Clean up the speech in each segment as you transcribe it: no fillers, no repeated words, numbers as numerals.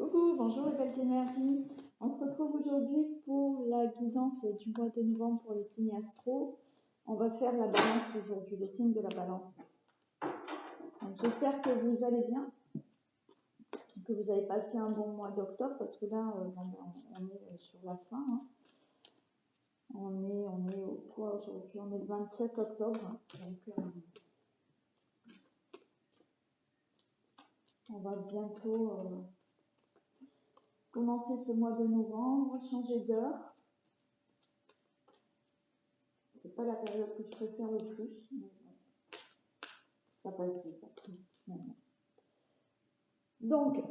Coucou, bonjour les belles énergies. On se retrouve aujourd'hui pour la guidance du mois de novembre pour les signes astro. On va faire la balance aujourd'hui, le signe de la balance. J'espère que vous allez bien, que vous avez passé un bon mois d'octobre parce que là, on est sur la fin. Hein. On est au quoi aujourd'hui? On est le 27 octobre. Donc, on va bientôt commencer ce mois de novembre, changer d'heure. C'est pas la période que je préfère le plus, mais ça passe vite. Donc,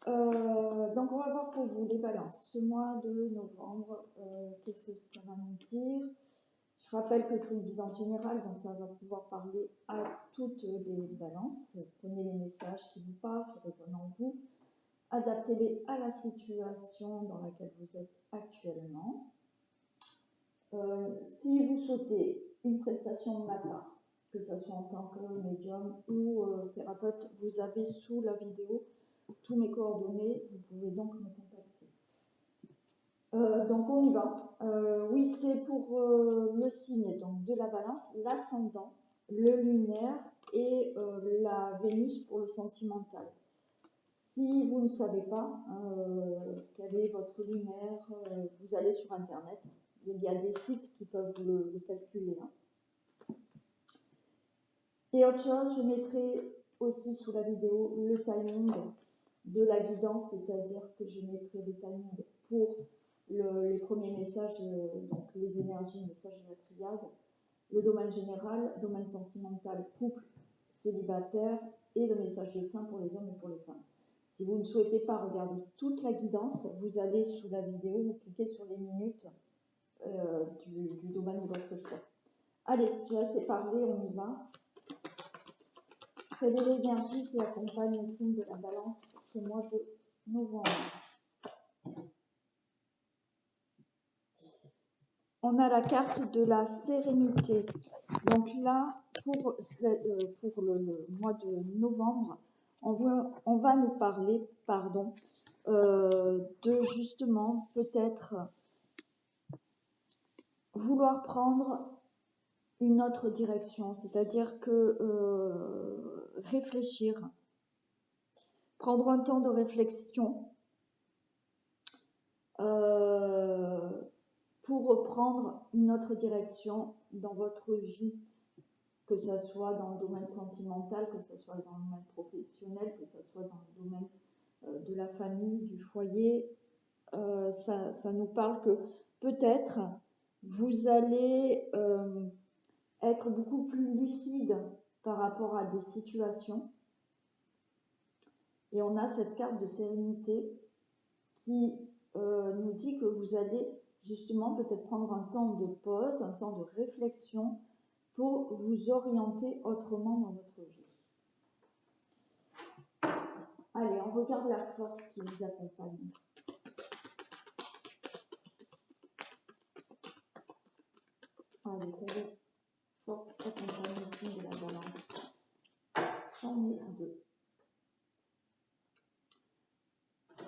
on va voir pour vous les balances. Ce mois de novembre, qu'est-ce que ça va nous dire? Je rappelle que c'est une guidance générale, donc ça va pouvoir parler à toutes les balances. Prenez les messages qui vous parlent, qui résonnent en vous. Adaptez-les à la situation dans laquelle vous êtes actuellement. Si vous souhaitez une prestation de ma part, que ce soit en tant que médium ou thérapeute, vous avez sous la vidéo tous mes coordonnées, vous pouvez donc me contacter. Donc on y va. Oui, c'est pour le signe donc, de la balance, l'ascendant, le lunaire et la Vénus pour le sentimental. Si vous ne savez pas quel est votre lunaire, vous allez sur Internet. Il y a des sites qui peuvent le calculer. Hein. Et autre chose, je mettrai aussi sous la vidéo le timing de la guidance, c'est-à-dire que je mettrai le timing pour les premiers messages, donc les énergies, messages de la triade, le domaine général, domaine sentimental, couple, célibataire et le message de fin pour les hommes et pour les femmes. Si vous ne souhaitez pas regarder toute la guidance, vous allez sous la vidéo, vous cliquez sur les minutes du domaine de votre choix. Allez, j'ai assez parlé, on y va. Quelle est l'énergie qui accompagne le signe de la balance pour ce mois de novembre? On a la carte de la sérénité. Donc là, pour le mois de novembre, on va nous parler, de justement peut-être vouloir prendre une autre direction, c'est-à-dire que réfléchir, prendre un temps de réflexion pour reprendre une autre direction dans votre vie, que ce soit dans le domaine sentimental, que ce soit dans le domaine professionnel, que ce soit dans le domaine de la famille, du foyer. Ça nous parle que peut-être vous allez être beaucoup plus lucide par rapport à des situations. Et on a cette carte de sérénité qui nous dit que vous allez justement peut-être prendre un temps de pause, un temps de réflexion pour vous orienter autrement dans votre vie. Allez, on regarde la force qui vous accompagne. Allez, quelle force accompagne le signe de la balance? J'en ai deux.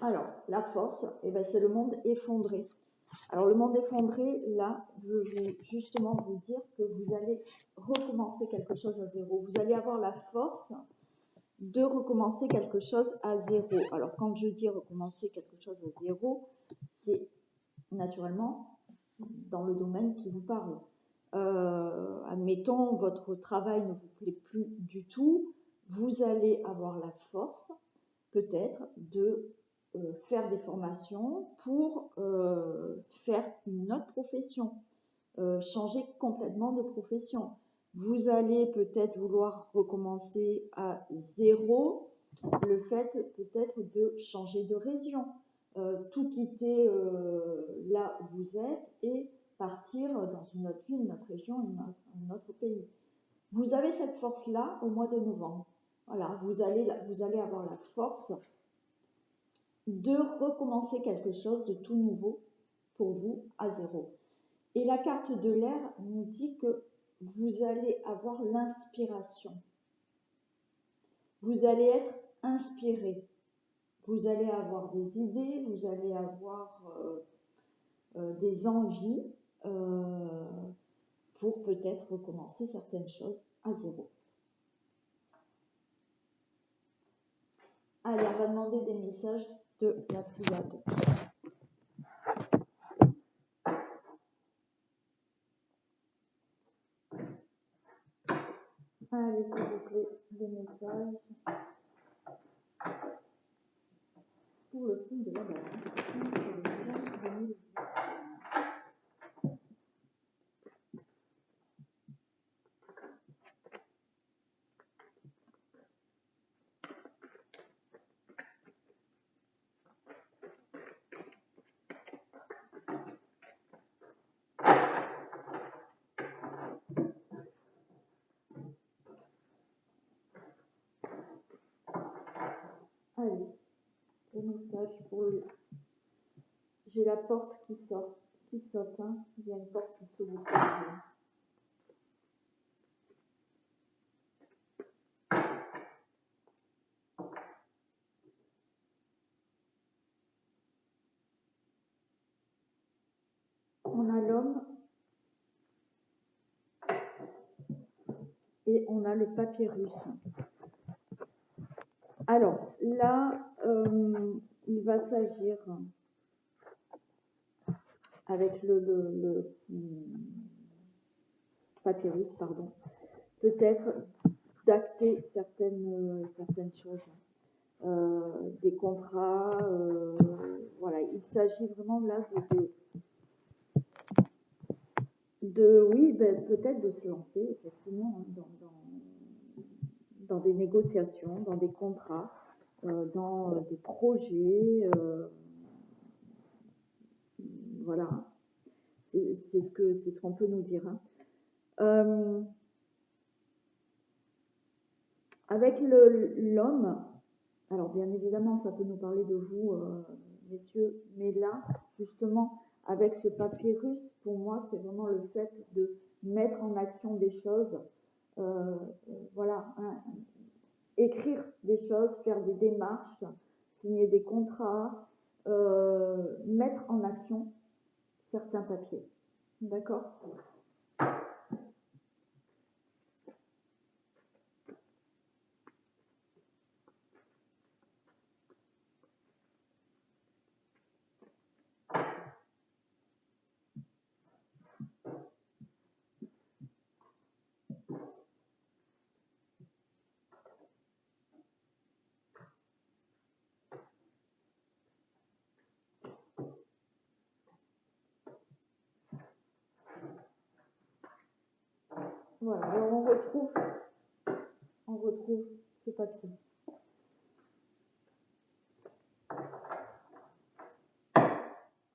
Alors, la force, c'est le monde effondré. Alors, le monde effondré, là, veut justement vous dire que vous allez recommencer quelque chose à zéro. Vous allez avoir la force de recommencer quelque chose à zéro. Alors, quand je dis recommencer quelque chose à zéro, c'est naturellement dans le domaine qui vous parle. Admettons, votre travail ne vous plaît plus du tout, vous allez avoir la force, peut-être, de faire des formations pour faire une autre profession, changer complètement de profession. Vous allez peut-être vouloir recommencer à zéro, le fait peut-être de changer de région, tout quitter là où vous êtes et partir dans une autre ville, une autre région, un autre pays. Vous avez cette force-là au mois de novembre. Voilà, vous allez avoir la force de recommencer quelque chose de tout nouveau pour vous à zéro. Et la carte de l'air nous dit que vous allez avoir l'inspiration. Vous allez être inspiré. Vous allez avoir des idées, vous allez avoir des envies pour peut-être recommencer certaines choses à zéro. Allez, on va demander des messages de la triade. Allez, s'il vous plaît, des messages pour le signe de la balance. Allez, le message pour le... J'ai la porte qui saute, hein. Il y a une porte qui s'ouvre. On a l'homme et on a le papyrus. Alors là, il va s'agir avec le papyrus, pardon, peut-être d'acter certaines choses, des contrats, voilà, il s'agit vraiment là oui, ben, peut-être de se lancer effectivement dans des négociations, dans des contrats, dans des projets, voilà, c'est ce qu'on peut nous dire. Hein. Avec l'homme, alors bien évidemment ça peut nous parler de vous, messieurs, mais là, justement, avec ce papyrus, pour moi, c'est vraiment le fait de mettre en action des choses, voilà, hein, écrire des choses, faire des démarches, signer des contrats, mettre en action certains papiers. D'accord ? Voilà, alors on retrouve ce papier.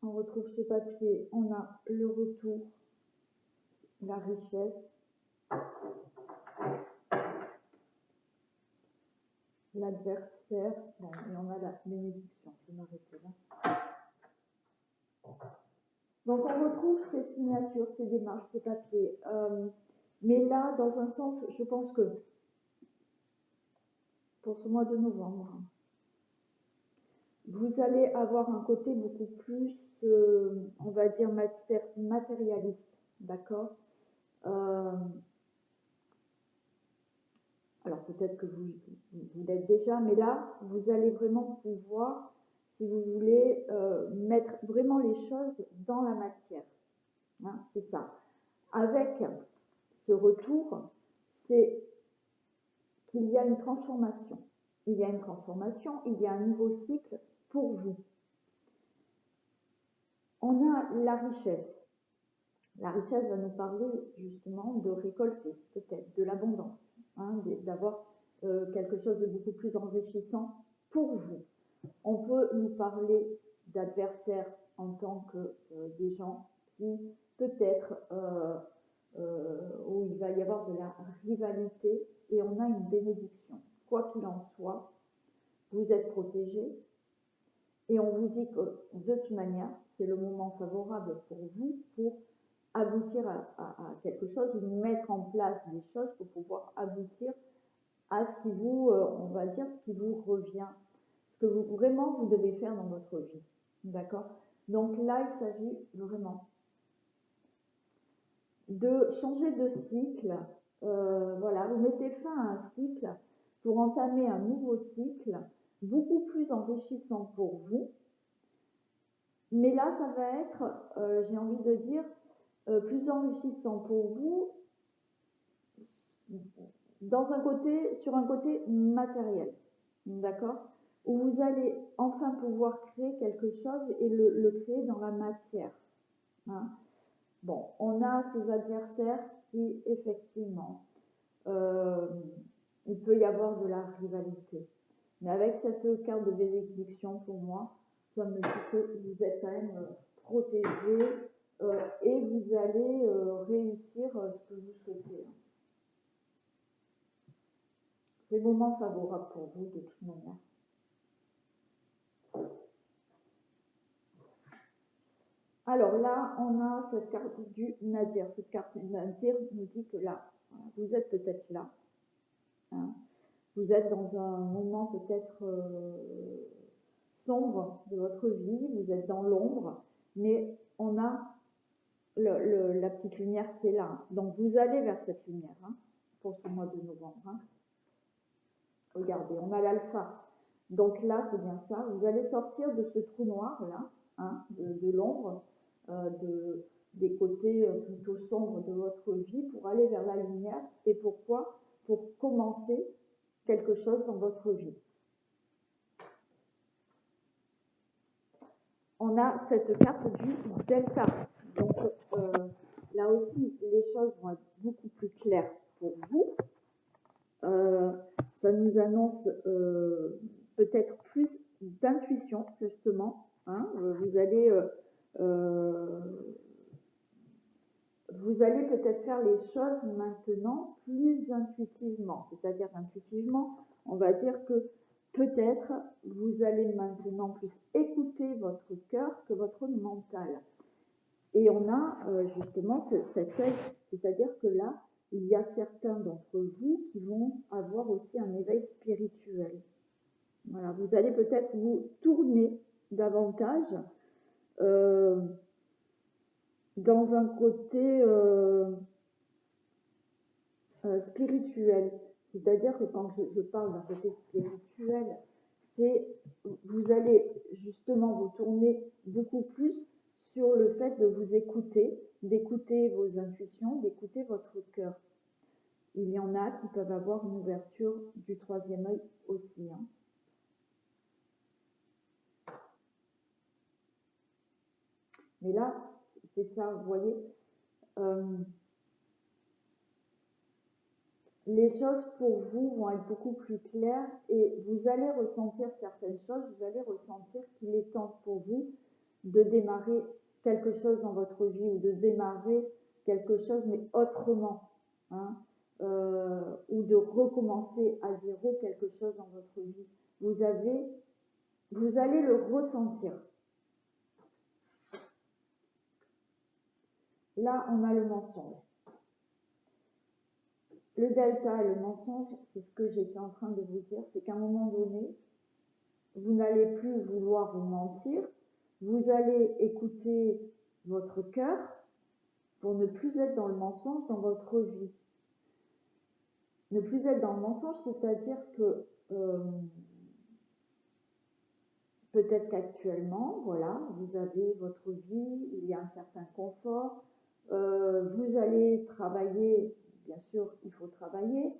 On retrouve ce papier, on a le retour, la richesse, l'adversaire, bon, et on a la bénédiction. Je vais m'arrêter là. Donc on retrouve ces signatures, ces démarches, ces papiers. Mais là, dans un sens, je pense que pour ce mois de novembre, vous allez avoir un côté beaucoup plus, on va dire, matérialiste, d'accord ? Alors peut-être que vous l'êtes déjà, mais là, vous allez vraiment pouvoir, si vous voulez, mettre vraiment les choses dans la matière. Hein, c'est ça. Avec ce retour, c'est qu'il y a une transformation. Il y a une transformation, il y a un nouveau cycle pour vous. On a la richesse. La richesse va nous parler justement de récolter, peut-être, de l'abondance, hein, d'avoir quelque chose de beaucoup plus enrichissant pour vous. On peut nous parler d'adversaires en tant que des gens qui, peut-être, où il va y avoir de la rivalité et on a une bénédiction. Quoi qu'il en soit, vous êtes protégés et on vous dit que de toute manière, c'est le moment favorable pour vous pour aboutir à quelque chose, mettre en place des choses pour pouvoir aboutir à ce qui vous, on va dire, ce qui vous revient, ce que vous devez faire dans votre vie. D'accord? Donc là, il s'agit vraiment de changer de cycle. Voilà, vous mettez fin à un cycle pour entamer un nouveau cycle, beaucoup plus enrichissant pour vous. Mais là, ça va être, j'ai envie de dire, plus enrichissant pour vous sur un côté matériel. D'accord? Où vous allez enfin pouvoir créer quelque chose et le créer dans la matière. Hein? Bon, on a ces adversaires qui, effectivement, il peut y avoir de la rivalité. Mais avec cette carte de bénédiction, pour moi, ça me dit que vous êtes quand même protégé et vous allez réussir ce que vous souhaitez. C'est le moment favorable pour vous, de toute manière. Alors là, on a cette carte du Nadir. Cette carte du Nadir nous dit que là, vous êtes peut-être là. Hein. Vous êtes dans un moment peut-être sombre de votre vie. Vous êtes dans l'ombre. Mais on a la petite lumière qui est là. Donc vous allez vers cette lumière pour ce mois de novembre. Regardez, on a l'alpha. Donc là, c'est bien ça. Vous allez sortir de ce trou noir là, de l'ombre. Des côtés plutôt sombres de votre vie pour aller vers la lumière. Et pourquoi? Pour commencer quelque chose dans votre vie. On a cette carte du delta. Donc là aussi, les choses vont être beaucoup plus claires pour vous. Ça nous annonce peut-être plus d'intuition, justement. Vous allez peut-être faire les choses maintenant plus intuitivement. C'est-à-dire intuitivement, on va dire que peut-être vous allez maintenant plus écouter votre cœur que votre mental. Et on a justement cet œil, c'est-à-dire que là, il y a certains d'entre vous qui vont avoir aussi un éveil spirituel. Voilà, vous allez peut-être vous tourner davantage dans un côté spirituel. C'est-à-dire que quand je parle d'un côté spirituel, vous allez justement vous tourner beaucoup plus sur le fait de vous écouter, d'écouter vos intuitions, d'écouter votre cœur. Il y en a qui peuvent avoir une ouverture du troisième œil aussi. Mais là, c'est ça, vous voyez, les choses pour vous vont être beaucoup plus claires et vous allez ressentir certaines choses, vous allez ressentir qu'il est temps pour vous de démarrer quelque chose dans votre vie ou de démarrer quelque chose mais autrement, ou de recommencer à zéro quelque chose dans votre vie. Vous allez le ressentir. Là, on a le mensonge. Le delta et le mensonge, c'est ce que j'étais en train de vous dire, c'est qu'à un moment donné, vous n'allez plus vouloir vous mentir, vous allez écouter votre cœur pour ne plus être dans le mensonge dans votre vie. Ne plus être dans le mensonge, c'est-à-dire que peut-être qu'actuellement, voilà, vous avez votre vie, il y a un certain confort, vous allez travailler, bien sûr, il faut travailler.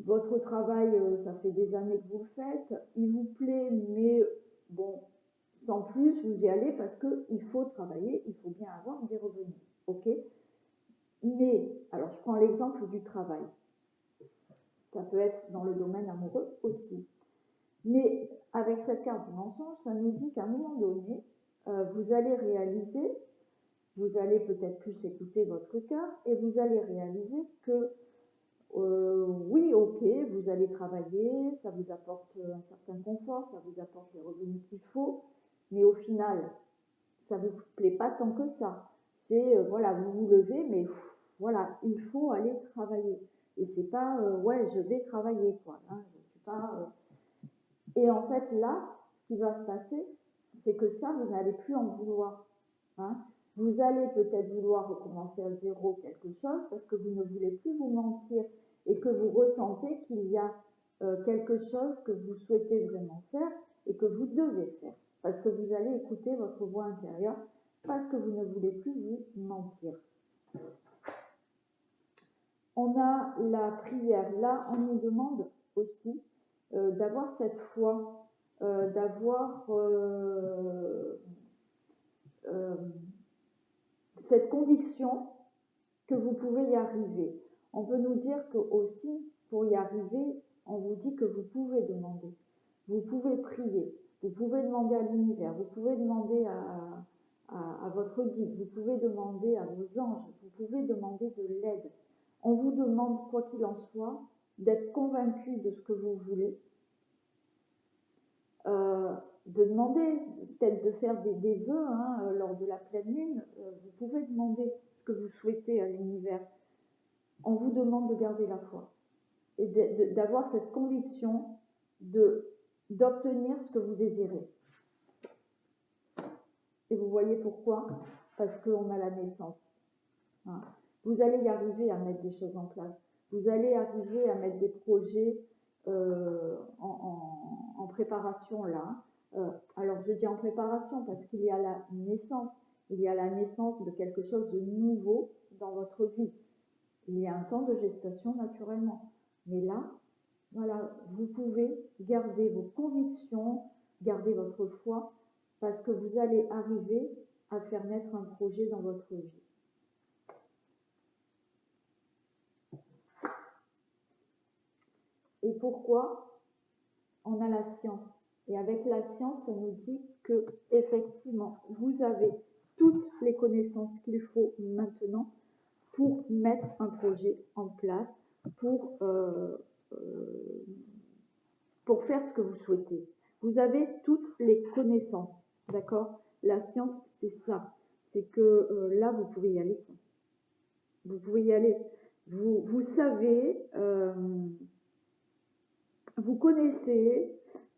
Votre travail, ça fait des années que vous le faites, il vous plaît, mais bon, sans plus, vous y allez parce qu'il faut travailler, il faut bien avoir des revenus, ok? Mais, alors je prends l'exemple du travail. Ça peut être dans le domaine amoureux aussi. Mais avec cette carte du mensonge, ça nous dit qu'à un moment donné, vous allez réaliser, vous allez peut-être plus écouter votre cœur et vous allez réaliser que oui, ok, vous allez travailler, ça vous apporte un certain confort, ça vous apporte les revenus qu'il faut, mais au final, ça ne vous plaît pas tant que ça. C'est, voilà, vous vous levez, mais voilà, il faut aller travailler. Et c'est pas, ouais, je vais travailler, quoi. Je ne suis pas... Et en fait, là, ce qui va se passer, c'est que ça, vous n'allez plus en vouloir. Hein. Vous allez peut-être vouloir recommencer à zéro quelque chose parce que vous ne voulez plus vous mentir et que vous ressentez qu'il y a quelque chose que vous souhaitez vraiment faire et que vous devez faire. Parce que vous allez écouter votre voix intérieure parce que vous ne voulez plus vous mentir. On a la prière. Là, on nous demande aussi d'avoir cette foi, d'avoir cette conviction que vous pouvez y arriver. On peut nous dire que aussi, pour y arriver, on vous dit que vous pouvez demander, vous pouvez prier, vous pouvez demander à l'univers, vous pouvez demander à votre guide, vous pouvez demander à vos anges, vous pouvez demander de l'aide. On vous demande, quoi qu'il en soit, d'être convaincu de ce que vous voulez, de demander, peut-être de faire des vœux lors de la pleine lune. Vous pouvez demander ce que vous souhaitez à l'univers. On vous demande de garder la foi et d'avoir cette conviction d'obtenir ce que vous désirez. Et vous voyez pourquoi? Parce qu'on a la naissance. Hein. Vous allez y arriver à mettre des choses en place. Vous allez arriver à mettre des projets en préparation là. Alors je dis en préparation parce qu'il y a la naissance. Il y a la naissance de quelque chose de nouveau dans votre vie. Il y a un temps de gestation naturellement. Mais là, voilà, vous pouvez garder vos convictions, garder votre foi, parce que vous allez arriver à faire naître un projet dans votre vie. Et pourquoi? On a la science. Et avec la science, ça nous dit que effectivement, vous avez toutes les connaissances qu'il faut maintenant pour mettre un projet en place, pour faire ce que vous souhaitez. Vous avez toutes les connaissances, d'accord? La science, c'est ça. C'est que là, vous pouvez y aller. Vous pouvez y aller. Vous savez, vous connaissez,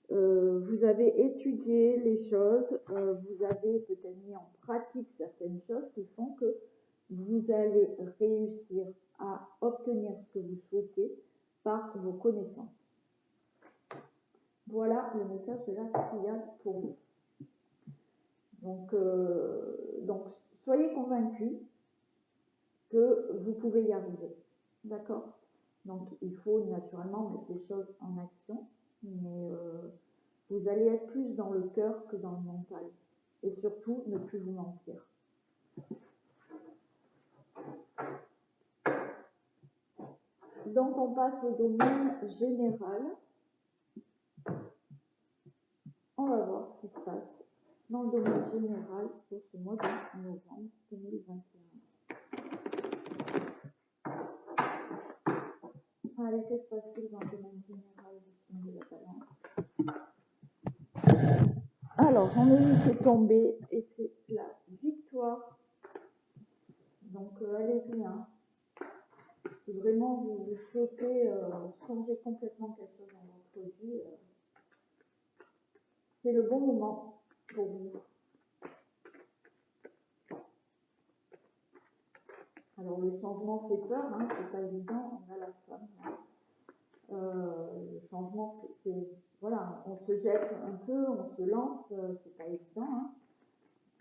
vous avez étudié les choses, vous avez peut-être mis en pratique certaines choses qui font que vous allez réussir à obtenir ce que vous souhaitez par vos connaissances. Voilà le message de la triade pour vous. Donc soyez convaincus que vous pouvez y arriver. D'accord? Donc, il faut naturellement mettre les choses en action, mais vous allez être plus dans le cœur que dans le mental. Et surtout, ne plus vous mentir. Donc, on passe au domaine général. On va voir ce qui se passe dans le domaine général pour ce mois de novembre 2021. Allez, que se passe-t-il dans le domaine général du signe de la balance? Alors, j'en ai une qui est tombée et c'est la victoire. Donc, allez-y. Hein. Si vraiment vous souhaitez changer complètement quelque chose dans votre vie, c'est le bon moment pour vous. Alors, le changement fait peur, hein, c'est pas évident, on a la femme. Hein. Le changement, c'est voilà, on se jette un peu, on se lance, c'est pas évident. Hein.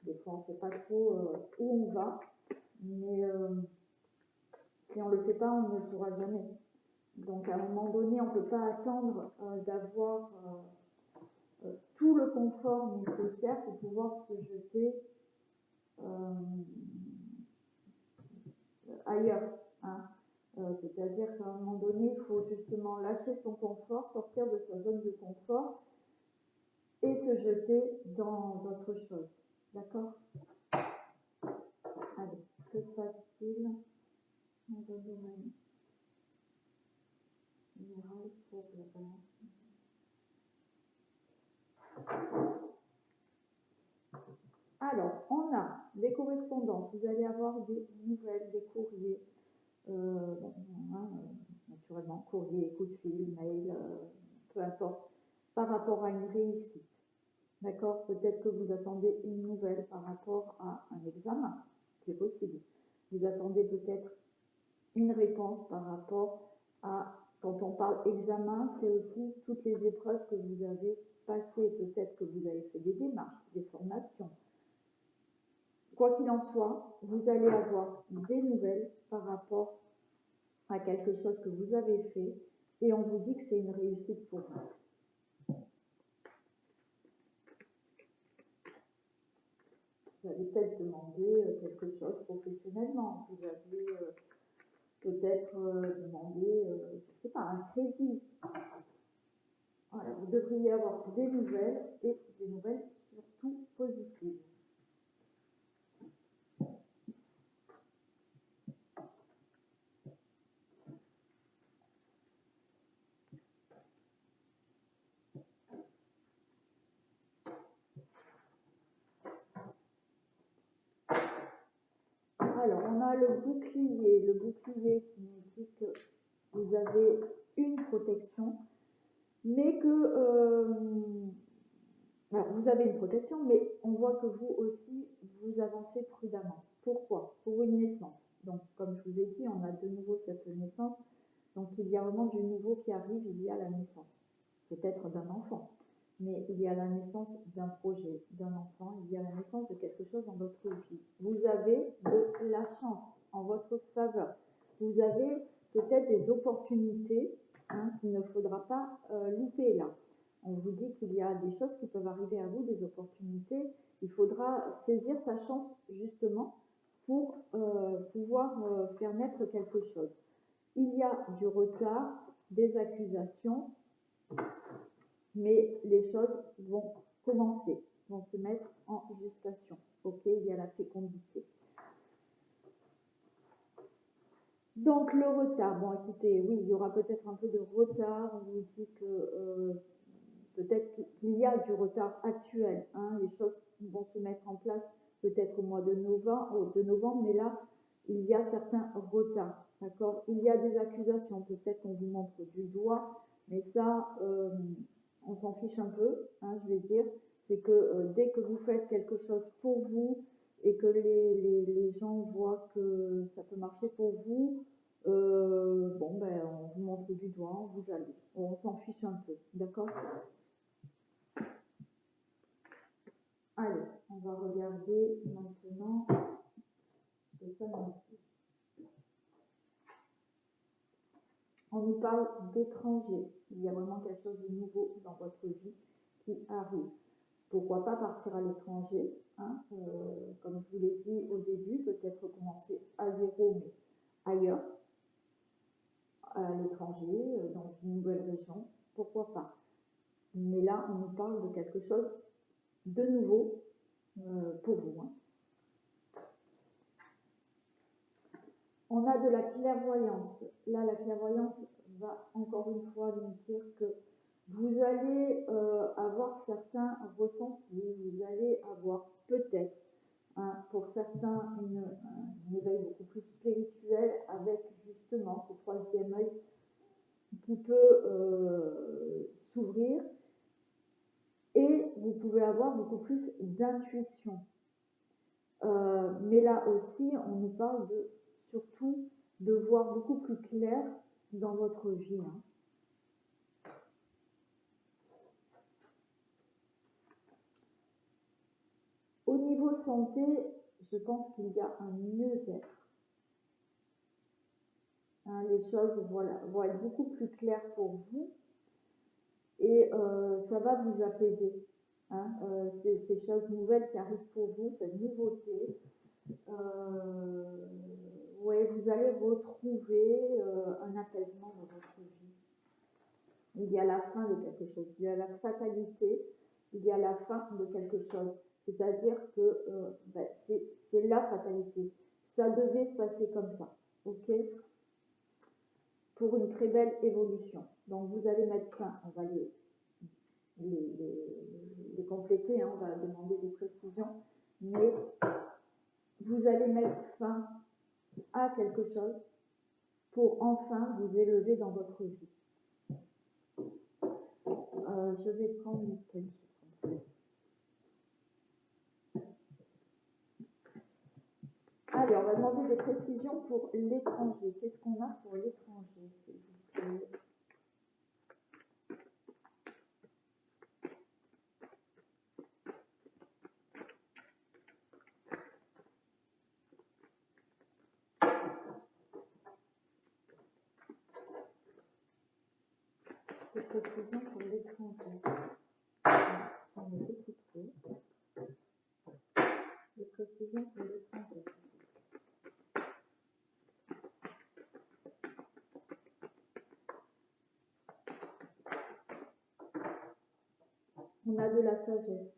Des fois, on ne sait pas trop où on va, mais si on ne le fait pas, on ne le fera jamais. Donc, à un moment donné, on ne peut pas attendre d'avoir tout le confort nécessaire pour pouvoir se jeter ailleurs. Hein. C'est-à-dire qu'à un moment donné, il faut justement lâcher son confort, sortir de sa zone de confort et se jeter dans autre chose. D'accord? Allez, que se passe-t-il dans le domaine général pour la balance? Alors, on a des correspondances. Vous allez avoir des nouvelles, des courriers. Naturellement, courrier, coup de fil, mail, peu importe. par rapport à une réussite. D'accord? Peut-être que vous attendez une nouvelle par rapport à un examen, c'est possible. Vous attendez peut-être une réponse par rapport à, quand on parle examen, c'est aussi toutes les épreuves que vous avez passées. Peut-être que vous avez fait des démarches, des formations. Quoi qu'il en soit, vous allez avoir des nouvelles par rapport à quelque chose que vous avez fait et on vous dit que c'est une réussite pour vous. Vous avez peut-être demandé quelque chose professionnellement. Vous avez peut-être demandé, je ne sais pas, un crédit. Voilà, vous devriez avoir des nouvelles et des nouvelles surtout positives. Alors, on a le bouclier qui nous dit que vous avez une protection, mais que alors, vous avez une protection, mais on voit que vous aussi, vous avancez prudemment. Pourquoi? Pour une naissance. Donc, comme je vous ai dit, on a de nouveau cette naissance. Donc, il y a vraiment du nouveau qui arrive, il y a la naissance. Peut-être d'un enfant, mais il y a la naissance d'un projet, d'un enfant, il y a la naissance de quelque chose dans votre vie. Vous avez de la chance en votre faveur. Vous avez peut-être des opportunités qu'il ne faudra pas louper là. On vous dit qu'il y a des choses qui peuvent arriver à vous, des opportunités. Il faudra saisir sa chance justement pour pouvoir faire naître quelque chose. Il y a du retard, des accusations, mais les choses vont commencer, vont se mettre en gestation. Ok, il y a la fécondité. Donc le retard, bon écoutez, oui, il y aura peut-être un peu de retard. On vous dit que peut-être qu'il y a du retard actuel. Les choses vont se mettre en place peut-être au mois de novembre, mais là, il y a certains retards. D'accord? Il y a des accusations, peut-être qu'on vous montre du doigt, mais ça, on s'en fiche un peu, je vais dire. C'est que dès que vous faites quelque chose pour vous et que les gens voient que ça peut marcher pour vous, on vous montre du doigt, on vous jalouse. On s'en fiche un peu, d'accord? Allez, on va regarder maintenant de ça. On nous parle d'étrangers. Il y a vraiment quelque chose de nouveau dans votre vie qui arrive. Pourquoi pas partir à l'étranger, comme je vous l'ai dit au début, peut-être commencer à zéro, mais ailleurs, à l'étranger, dans une nouvelle région, pourquoi pas. Mais là, on nous parle de quelque chose de nouveau pour vous. On a de la clairvoyance. Là, la clairvoyance va encore une fois nous dire que vous allez avoir certains ressentis, vous allez avoir peut-être, pour certains, un éveil beaucoup plus spirituel avec justement ce troisième œil qui peut s'ouvrir et vous pouvez avoir beaucoup plus d'intuition. Mais là aussi, on nous parle surtout de voir beaucoup plus clair dans votre vie. Au niveau santé, je pense qu'il y a un mieux-être. Les choses vont être beaucoup plus claires pour vous et ça va vous apaiser. Ces choses nouvelles qui arrivent pour vous, cette nouveauté. Vous allez retrouver un apaisement dans votre vie. Il y a la fin de quelque chose, il y a la fatalité, il y a la fin de quelque chose. C'est-à-dire que c'est la fatalité. Ça devait se passer comme ça, ok? Pour une très belle évolution. Donc vous allez mettre fin, on va les compléter, on va demander des précisions, mais vous allez mettre fin à quelque chose pour enfin vous élever dans votre vie. Je vais prendre lequel. Allez, on va demander des précisions pour l'étranger. Qu'est-ce qu'on a pour l'étranger, s'il vous plaît? Des précisions pour l'étranger. On a beaucoup trop. Des précisions pour l'étranger. On a de la sagesse.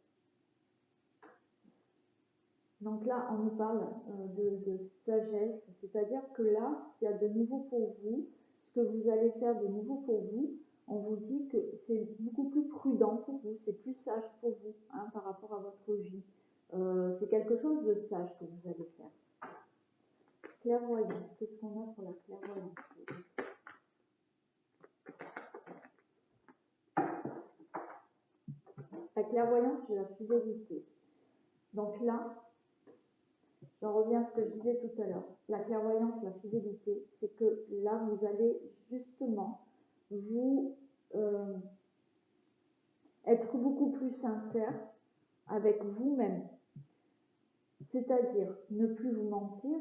Donc là, on nous parle de sagesse, c'est-à-dire que là, ce qu'il y a de nouveau pour vous, ce que vous allez faire de nouveau pour vous, on vous dit que c'est beaucoup plus prudent pour vous, c'est plus sage pour vous hein, par rapport à votre vie. C'est quelque chose de sage que vous allez faire. Clairvoyance, qu'est-ce qu'on a pour la clairvoyance? La clairvoyance, c'est la fidélité. Donc là, j'en reviens à ce que je disais tout à l'heure. La clairvoyance, la fidélité, c'est que là, vous allez justement vous être beaucoup plus sincère avec vous-même. C'est-à-dire ne plus vous mentir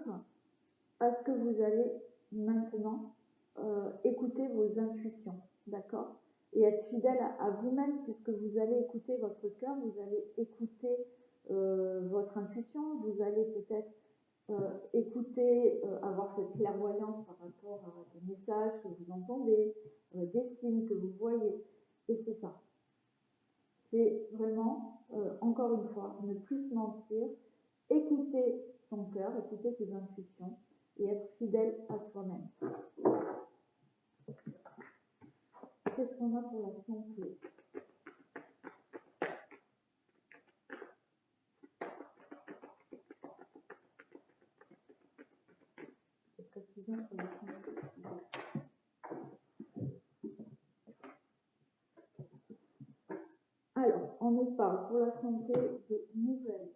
parce que vous allez maintenant écouter vos intuitions, d'accord? Et être fidèle à vous-même puisque vous allez écouter votre cœur, vous allez écouter votre intuition, vous allez peut-être écouter, avoir cette clairvoyance par rapport à des messages que vous entendez, des signes que vous voyez. Et c'est ça. C'est vraiment, encore une fois, ne plus se mentir, écouter son cœur, écouter ses intuitions et être fidèle à soi-même. Qu'est-ce qu'on a pour la santé? Des précisions pour la santé. Alors, on nous parle pour la santé de nouvelles.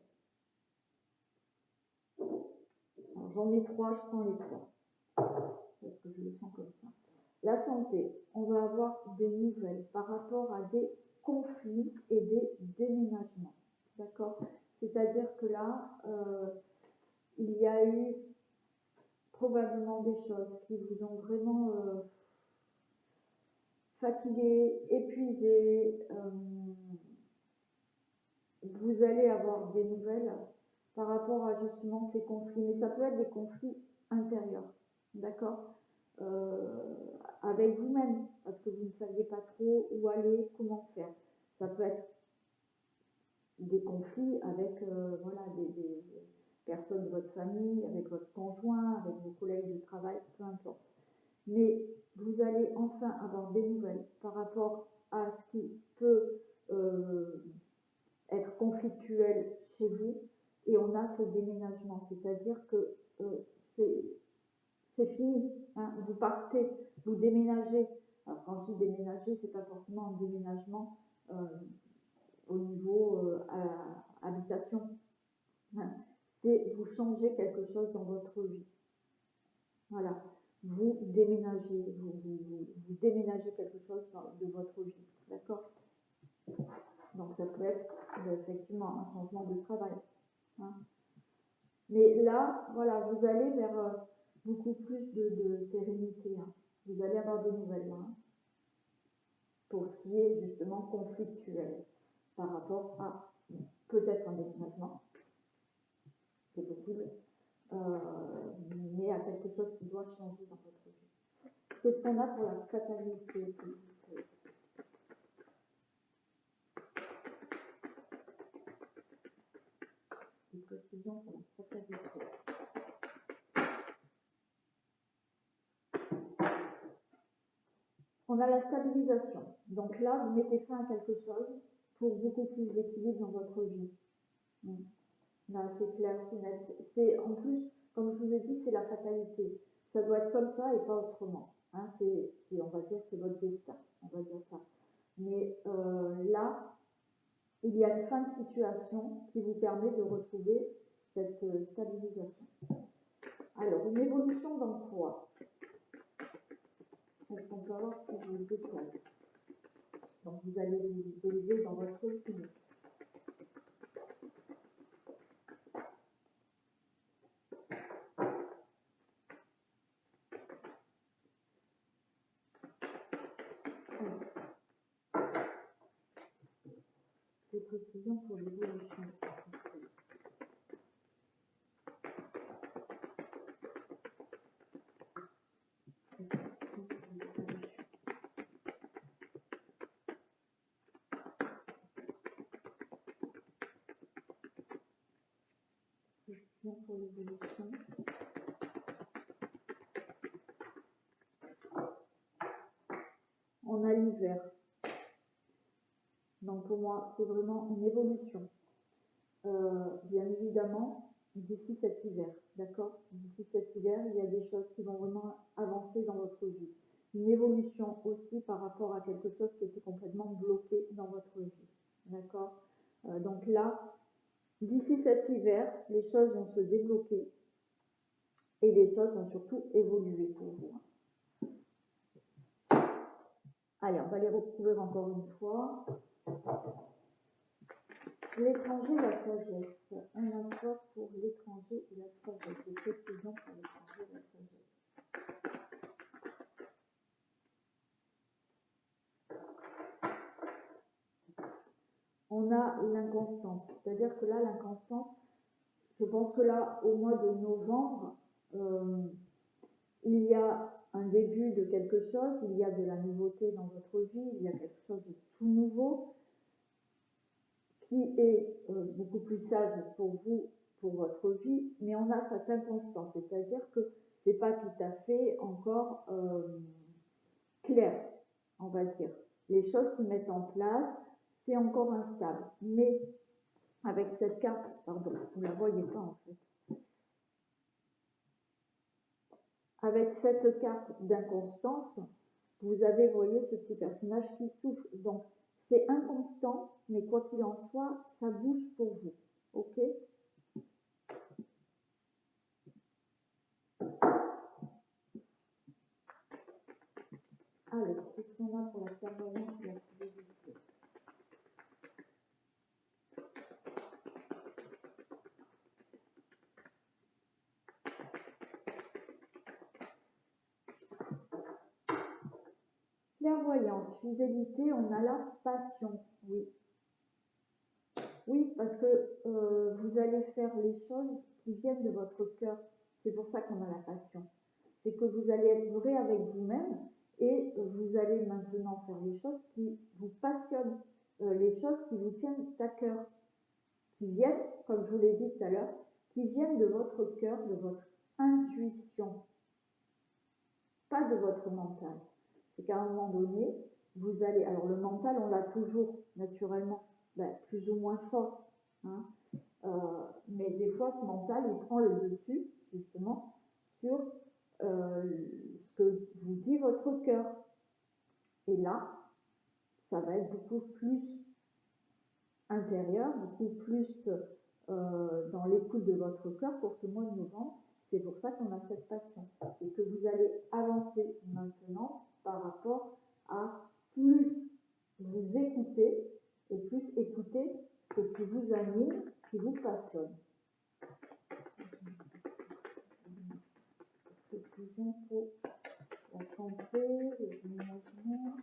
J'en ai trois, je prends les trois. Parce que je le sens comme ça. La santé, on va avoir des nouvelles par rapport à des conflits et des déménagements. D'accord? C'est-à-dire que là, il y a eu probablement des choses qui vous ont vraiment fatigué, épuisé. Vous allez avoir des nouvelles par rapport à justement ces conflits. Mais ça peut être des conflits intérieurs. D'accord? Avec vous-même, parce que vous ne saviez pas trop où aller, comment faire. Ça peut être des conflits avec voilà, des personnes de votre famille, avec votre conjoint, avec vos collègues de travail, peu importe. Mais vous allez enfin avoir des nouvelles par rapport à ce qui peut être conflictuel chez vous. Et on a ce déménagement, c'est-à-dire que c'est fini, hein, vous partez, vous déménagez. Alors quand je dis déménager, c'est pas forcément un déménagement au niveau habitation. Hein. C'est vous changez quelque chose dans votre vie. Voilà, vous déménagez, vous déménagez quelque chose de votre vie, d'accord? Donc ça peut être effectivement un changement de travail. Hein. Mais là, voilà, vous allez vers beaucoup plus de sérénité. Hein. Vous allez avoir des nouvelles hein, pour ce qui est justement conflictuel par rapport à peut-être un déménagement, c'est possible, mais à quelque chose qui doit changer dans votre vie. Qu'est-ce qu'on a pour la fatalité? Des précisions pour la fatalité. On a la stabilisation. Donc là, vous mettez fin à quelque chose pour beaucoup plus d'équilibre dans votre vie. Là, c'est clair, c'est net. C'est, en plus, comme je vous ai dit, c'est la fatalité. Ça doit être comme ça et pas autrement. Hein, on va dire, c'est votre destin. On va dire ça. Mais là, il y a une fin de situation qui vous permet de retrouver cette stabilisation. Alors, une évolution dans quoi? Est-ce qu'on peut avoir plus de détails? Donc, vous allez vous élever dans votre vie. Des précisions pour l'évolution. Pour l'évolution. On a l'hiver. Donc pour moi, c'est vraiment une évolution. Bien évidemment, d'ici cet hiver, d'accord? D'ici cet hiver, il y a des choses qui vont vraiment avancer dans votre vie. Une évolution aussi par rapport à quelque chose qui était complètement bloqué dans votre vie, d'accord? Donc là, d'ici cet hiver, les choses vont se débloquer et les choses vont surtout évoluer pour vous. Allez, on va les recouvrir encore une fois. L'étranger, la sagesse. Un apport pour l'étranger et la sagesse. Des précisions pour l'étranger et la sagesse. On a l'inconstance. C'est-à-dire que là, l'inconstance, je pense que là, au mois de novembre, il y a un début de quelque chose, il y a de la nouveauté dans votre vie, il y a quelque chose de tout nouveau qui est beaucoup plus sage pour vous, pour votre vie, mais on a cette inconstance, c'est-à-dire que c'est pas tout à fait encore clair, on va dire. Les choses se mettent en place, c'est encore instable, mais avec cette carte, pardon, vous ne la voyez pas en fait. Avec cette carte d'inconstance, vous avez, vous voyez, ce petit personnage qui souffre. Donc, c'est inconstant, mais quoi qu'il en soit, ça bouge pour vous. OK? Alors, qu'est-ce qu'on a pour la clairvoyance et la fluidité? Clairvoyance, fidélité, on a la passion, oui. Oui, parce que vous allez faire les choses qui viennent de votre cœur. C'est pour ça qu'on a la passion. C'est que vous allez être vrai avec vous-même et vous allez maintenant faire les choses qui vous passionnent, les choses qui vous tiennent à cœur, qui viennent, comme je vous l'ai dit tout à l'heure, qui viennent de votre cœur, de votre intuition, pas de votre mental. C'est qu'à un moment donné, vous allez... Alors le mental, on l'a toujours naturellement, plus ou moins fort. Hein. Mais des fois, ce mental, il prend le dessus, justement, sur ce que vous dit votre cœur. Et là, ça va être beaucoup plus intérieur, beaucoup plus dans l'écoute de votre cœur pour ce mois de novembre. C'est pour ça qu'on a cette passion. Et que vous allez avancer maintenant par rapport à plus vous écouter et plus écouter ce qui vous anime, ce qui vous passionne. Précision pour la santé, le déménagement.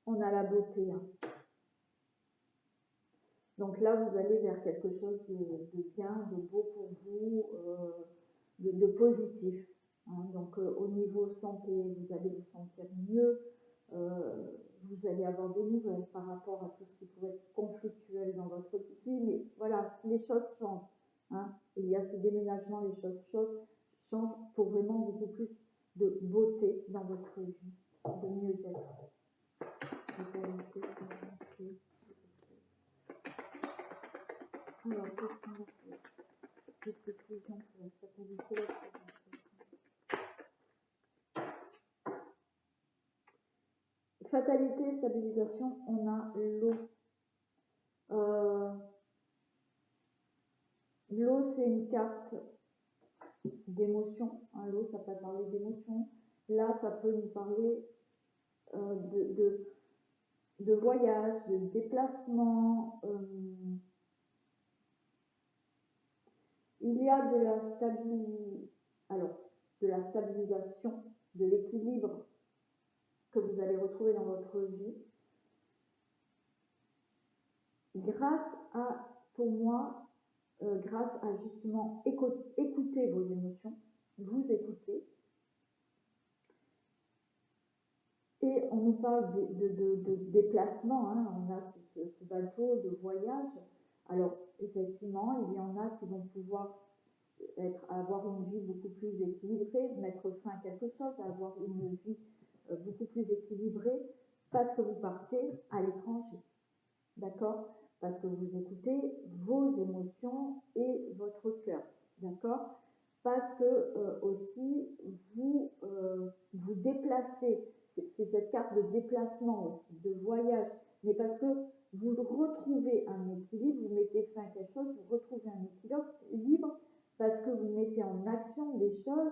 On a la beauté. Hein. Donc là, vous allez vers quelque chose de bien, de beau pour vous, de positif. Hein. Donc au niveau santé, vous allez vous sentir mieux. Vous allez avoir des nouvelles par rapport à tout ce qui pourrait être conflictuel dans votre vie. Mais voilà, les choses changent. Hein. Il y a ces déménagements, les choses changent pour vraiment beaucoup plus de beauté dans votre vie, de mieux-être. Alors, qu'est-ce qu'on va faire? Quelques exemples pour la fatalité, la stabilisation. Fatalité, stabilisation, on a l'eau. L'eau, c'est une carte d'émotion. Hein, l'eau, ça peut parler d'émotion. Là, ça peut nous parler de voyage, de déplacement. Il y a de la stabilisation, de l'équilibre que vous allez retrouver dans votre vie. Grâce à, pour moi, grâce à justement écouter vos émotions, vous écoutez. Et on nous parle de déplacement, hein, on a ce bateau de voyage. Alors, effectivement, il y en a qui vont pouvoir avoir une vie beaucoup plus équilibrée, mettre fin à quelque chose, avoir une vie beaucoup plus équilibrée, parce que vous partez à l'étranger. D'accord? Parce que vous écoutez vos émotions et votre cœur. D'accord? Parce que aussi, vous vous déplacez. C'est cette carte de déplacement aussi, de voyage, mais parce que vous retrouvez un équilibre, vous mettez fin à quelque chose, vous retrouvez un équilibre, parce que vous mettez en action des choses,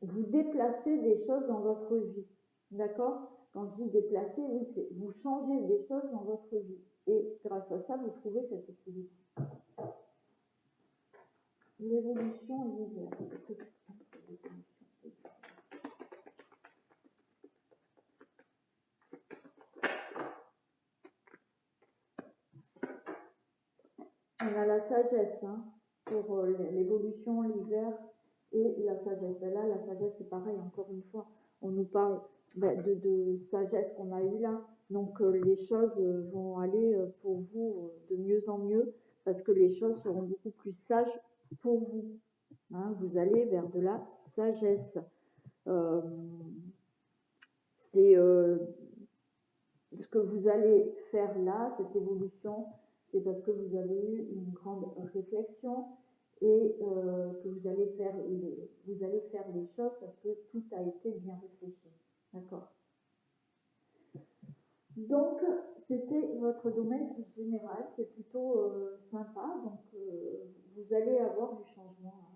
vous déplacez des choses dans votre vie. D'accord? Quand je dis déplacer, oui, c'est vous changez des choses dans votre vie. Et grâce à ça, vous trouvez cet équilibre. L'évolution et l'hiver. On a la sagesse hein, pour l'évolution, l'hiver et la sagesse. Ben là, la sagesse, c'est pareil, encore une fois. On nous parle de sagesse qu'on a eue là. Donc, les choses vont aller pour vous de mieux en mieux parce que les choses seront beaucoup plus sages pour vous. Hein, vous allez vers de la sagesse. C'est ce que vous allez faire là, cette évolution, c'est parce que vous avez eu une grande réflexion et que vous allez faire les choses parce que tout a été bien réfléchi. D'accord? Donc, c'était votre domaine général qui est plutôt sympa. Donc, vous allez avoir du changement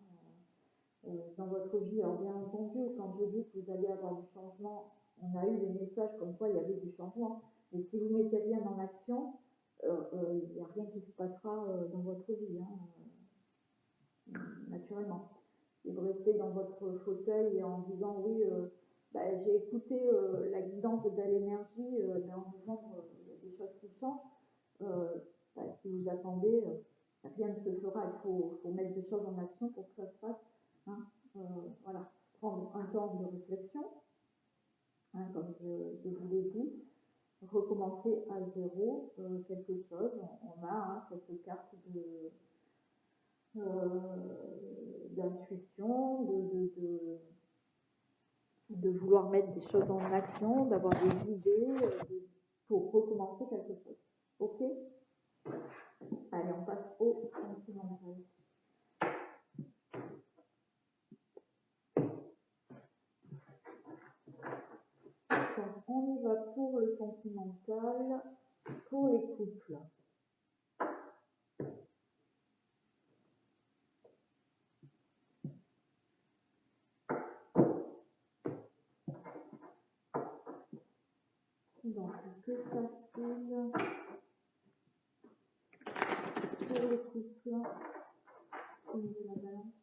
dans votre vie. Alors, bien entendu, quand je dis que vous allez avoir du changement, on a eu des messages comme quoi il y avait du changement. Mais si vous mettez rien en action, il n'y a rien qui se passera dans votre vie, hein, naturellement. Si vous restez dans votre fauteuil en disant oui, j'ai écouté la guidance de Belle Énergie, en novembre, il y a des choses qui changent. Si vous attendez, rien ne se fera. Il faut mettre des choses en action pour que ça se fasse. Hein. Voilà, prendre un temps de réflexion, hein, comme je vous l'ai dit. Recommencer à zéro quelque chose. On a cette carte d'intuition, de vouloir mettre des choses en action, d'avoir des idées pour recommencer quelque chose. Ok? Allez, on passe au sentimental. Donc, on y va pour le sentimental, pour les couples. Donc, que se passe-t-il pour les couples? Signe de la balance,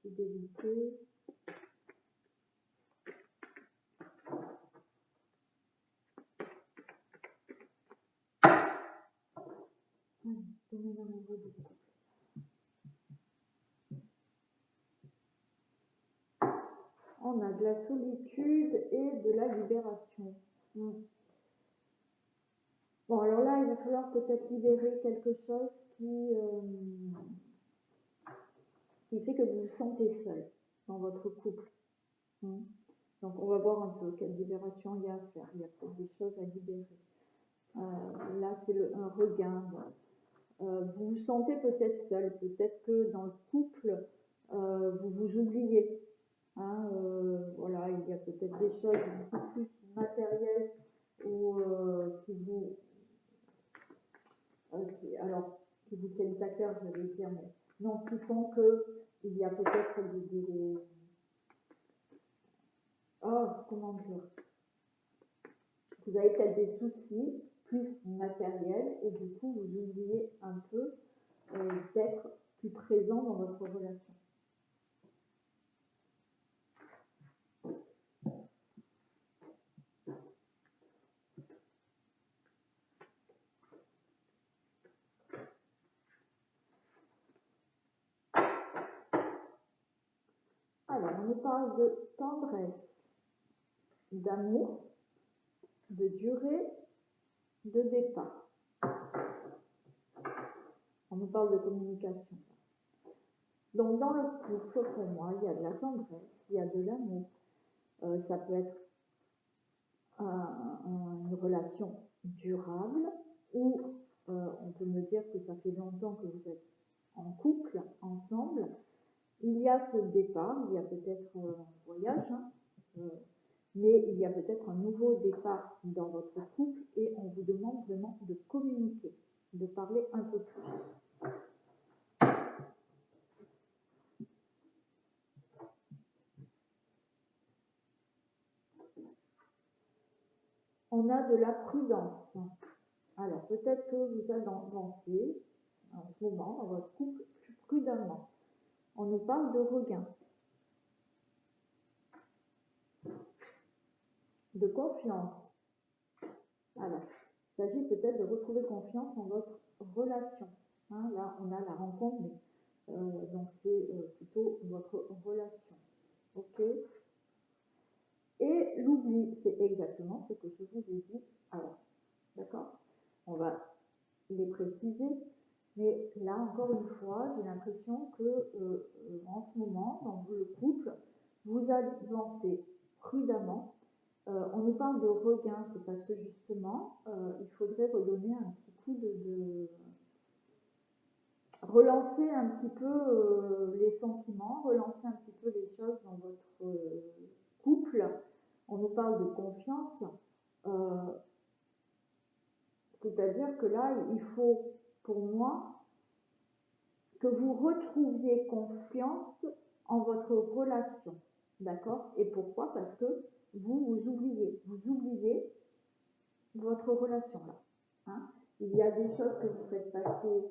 fidélité. Domaine amoureux du couple. On a de la solitude et de la libération. Bon, alors là, il va falloir peut-être libérer quelque chose qui fait que vous vous sentez seul dans votre couple. Donc on va voir un peu quelle libération il y a à faire. Il y a peut-être des choses à libérer. Là, c'est un regain. Vous vous sentez peut-être seul, peut-être que dans le couple, vous vous oubliez. Hein, voilà, il y a peut-être des choses beaucoup plus matérielles ou qui vous tiennent à cœur, je vais dire, mais non, qui font que il y a peut-être comment dire, vous avez peut-être des soucis plus matériels et du coup vous oubliez un peu d'être plus présent dans votre relation. Alors, on nous parle de tendresse, d'amour, de durée, de départ. On nous parle de communication. Donc, dans le couple, pour moi, il y a de la tendresse, il y a de l'amour. Ça peut être une relation durable ou on peut me dire que ça fait longtemps que vous êtes en couple, ensemble. Il y a ce départ, il y a peut-être un voyage, mais il y a peut-être un nouveau départ dans votre couple et on vous demande vraiment de communiquer, de parler un peu plus. On a de la prudence. Alors peut-être que vous avancez en ce moment dans votre couple plus prudemment. On nous parle de regain, de confiance. Alors, il s'agit peut-être de retrouver confiance en votre relation. Hein, là, on a la rencontre, mais donc c'est plutôt votre relation. Ok. Et l'oubli, c'est exactement ce que je vous ai dit avant. D'accord? On va les préciser, mais là, encore une fois, j'ai l'impression que en ce moment, dans le couple, vous avancez prudemment. On nous parle de regain, c'est parce que justement, il faudrait redonner un petit coup de relancer un petit peu les sentiments, relancer un petit peu les choses dans votre couple. On nous parle de confiance, c'est-à-dire que là, il faut, pour moi, que vous retrouviez confiance en votre relation, d'accord? Et pourquoi? Parce que vous oubliez votre relation là. Hein? Il y a des choses que vous faites passer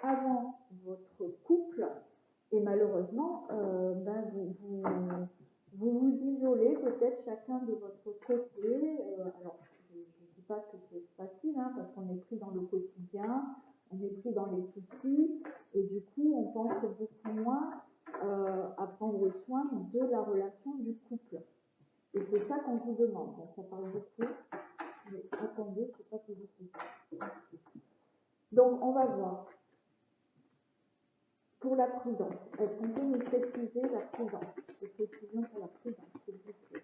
avant votre couple et malheureusement, vous isolez peut-être chacun de votre côté. Alors, je ne dis pas que c'est facile hein, parce qu'on est pris dans le quotidien, on est pris dans les soucis et du coup, on pense beaucoup moins à prendre soin de la relation du couple. Et c'est ça qu'on vous demande. Bon, ça parle beaucoup. Mais attendez, c'est pas tout Merci. Donc, on va voir. Pour la prudence, est-ce qu'on peut nous préciser la prudence? Des précisions pour la prudence, s'il vous plaît.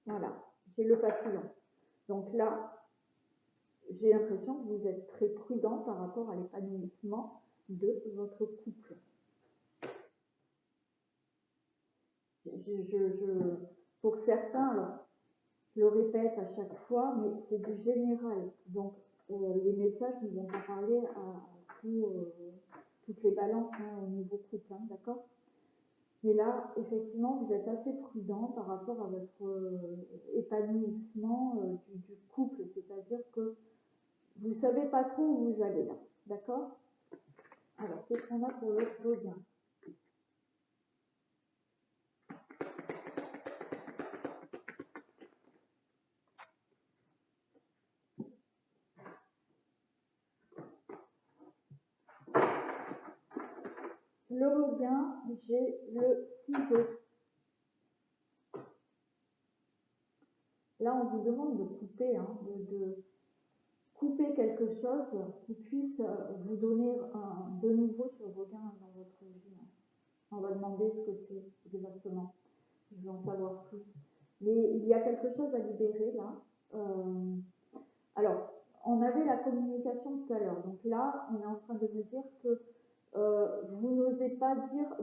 Voilà, j'ai le papillon. Donc là, j'ai l'impression que vous êtes très prudent par rapport à l'épanouissement de votre couple. Pour certains, alors, je le répète à chaque fois, mais c'est du général. Donc, les messages ne vont pas parler à toutes les balances hein, au niveau couple, hein, d'accord? Mais là, effectivement, vous êtes assez prudent par rapport à votre épanouissement du couple, c'est-à-dire que vous ne savez pas trop où vous allez là, d'accord? Alors, qu'est-ce qu'on a pour le regain? Le regain, j'ai le ciseau. Là, on vous demande de couper, hein, de couper quelque chose qui puisse vous donner de nouveau ce regain dans votre vie. On va demander ce que c'est exactement. Je veux en savoir plus. Mais il y a quelque chose à libérer là. Alors, on avait la communication tout à l'heure. Donc là, on est en train de me dire que vous n'osez pas dire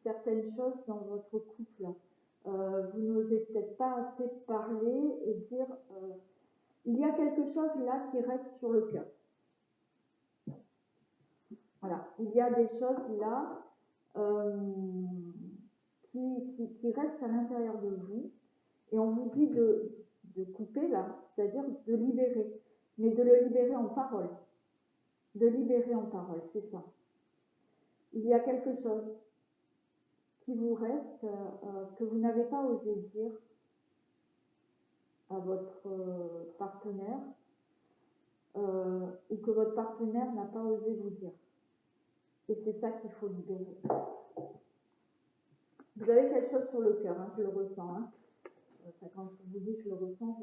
certaines choses dans votre couple. Vous n'osez peut-être pas assez parler et dire il y a quelque chose là qui reste sur le cœur. Voilà, il y a des choses là qui restent à l'intérieur de vous et on vous dit de couper là, c'est-à-dire de libérer, mais de le libérer en parole. De libérer en parole, c'est ça. Il y a quelque chose qui vous reste, que vous n'avez pas osé dire à votre partenaire, ou que votre partenaire n'a pas osé vous dire. Et c'est ça qu'il faut libérer. Vous avez quelque chose sur le cœur, hein, je le ressens. Hein. Enfin, quand je vous dis je le ressens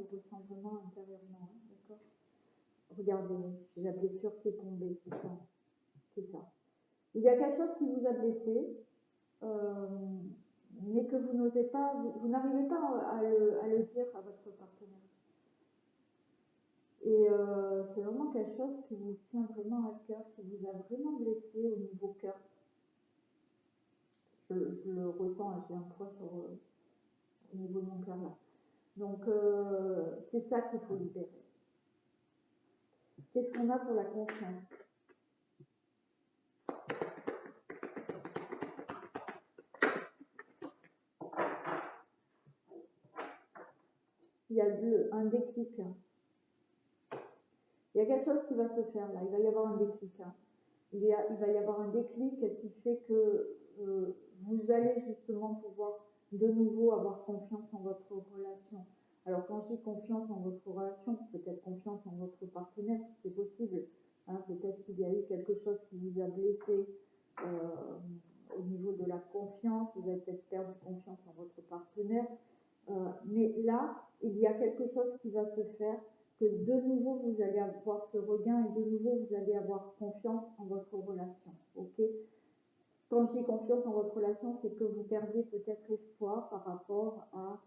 vraiment intérieurement. Hein, d'accord ? Regardez, j'ai la blessure qui est tombée, c'est ça. C'est ça. Il y a quelque chose qui vous a blessé, mais que vous n'osez pas, vous n'arrivez pas à le dire à votre partenaire. Et c'est vraiment quelque chose qui vous tient vraiment à cœur, qui vous a vraiment blessé au niveau cœur. Je le ressens, hein, j'ai un poids au niveau de mon cœur là. Donc c'est ça qu'il faut libérer. Qu'est-ce qu'on a pour la confiance ? Il y a un déclic. Il y a quelque chose qui va se faire là, il va y avoir un déclic. Il va y avoir un déclic qui fait que vous allez justement pouvoir de nouveau avoir confiance en votre relation. Alors quand je dis confiance en votre relation, peut-être confiance en votre partenaire, c'est possible. Hein, peut-être qu'il y a eu quelque chose qui vous a blessé au niveau de la confiance, vous avez peut-être perdu confiance en votre partenaire. Mais là, il y a quelque chose qui va se faire, que de nouveau vous allez avoir ce regain et de nouveau vous allez avoir confiance en votre relation. Okay ? Quand je dis confiance en votre relation, c'est que vous perdiez peut-être espoir par rapport à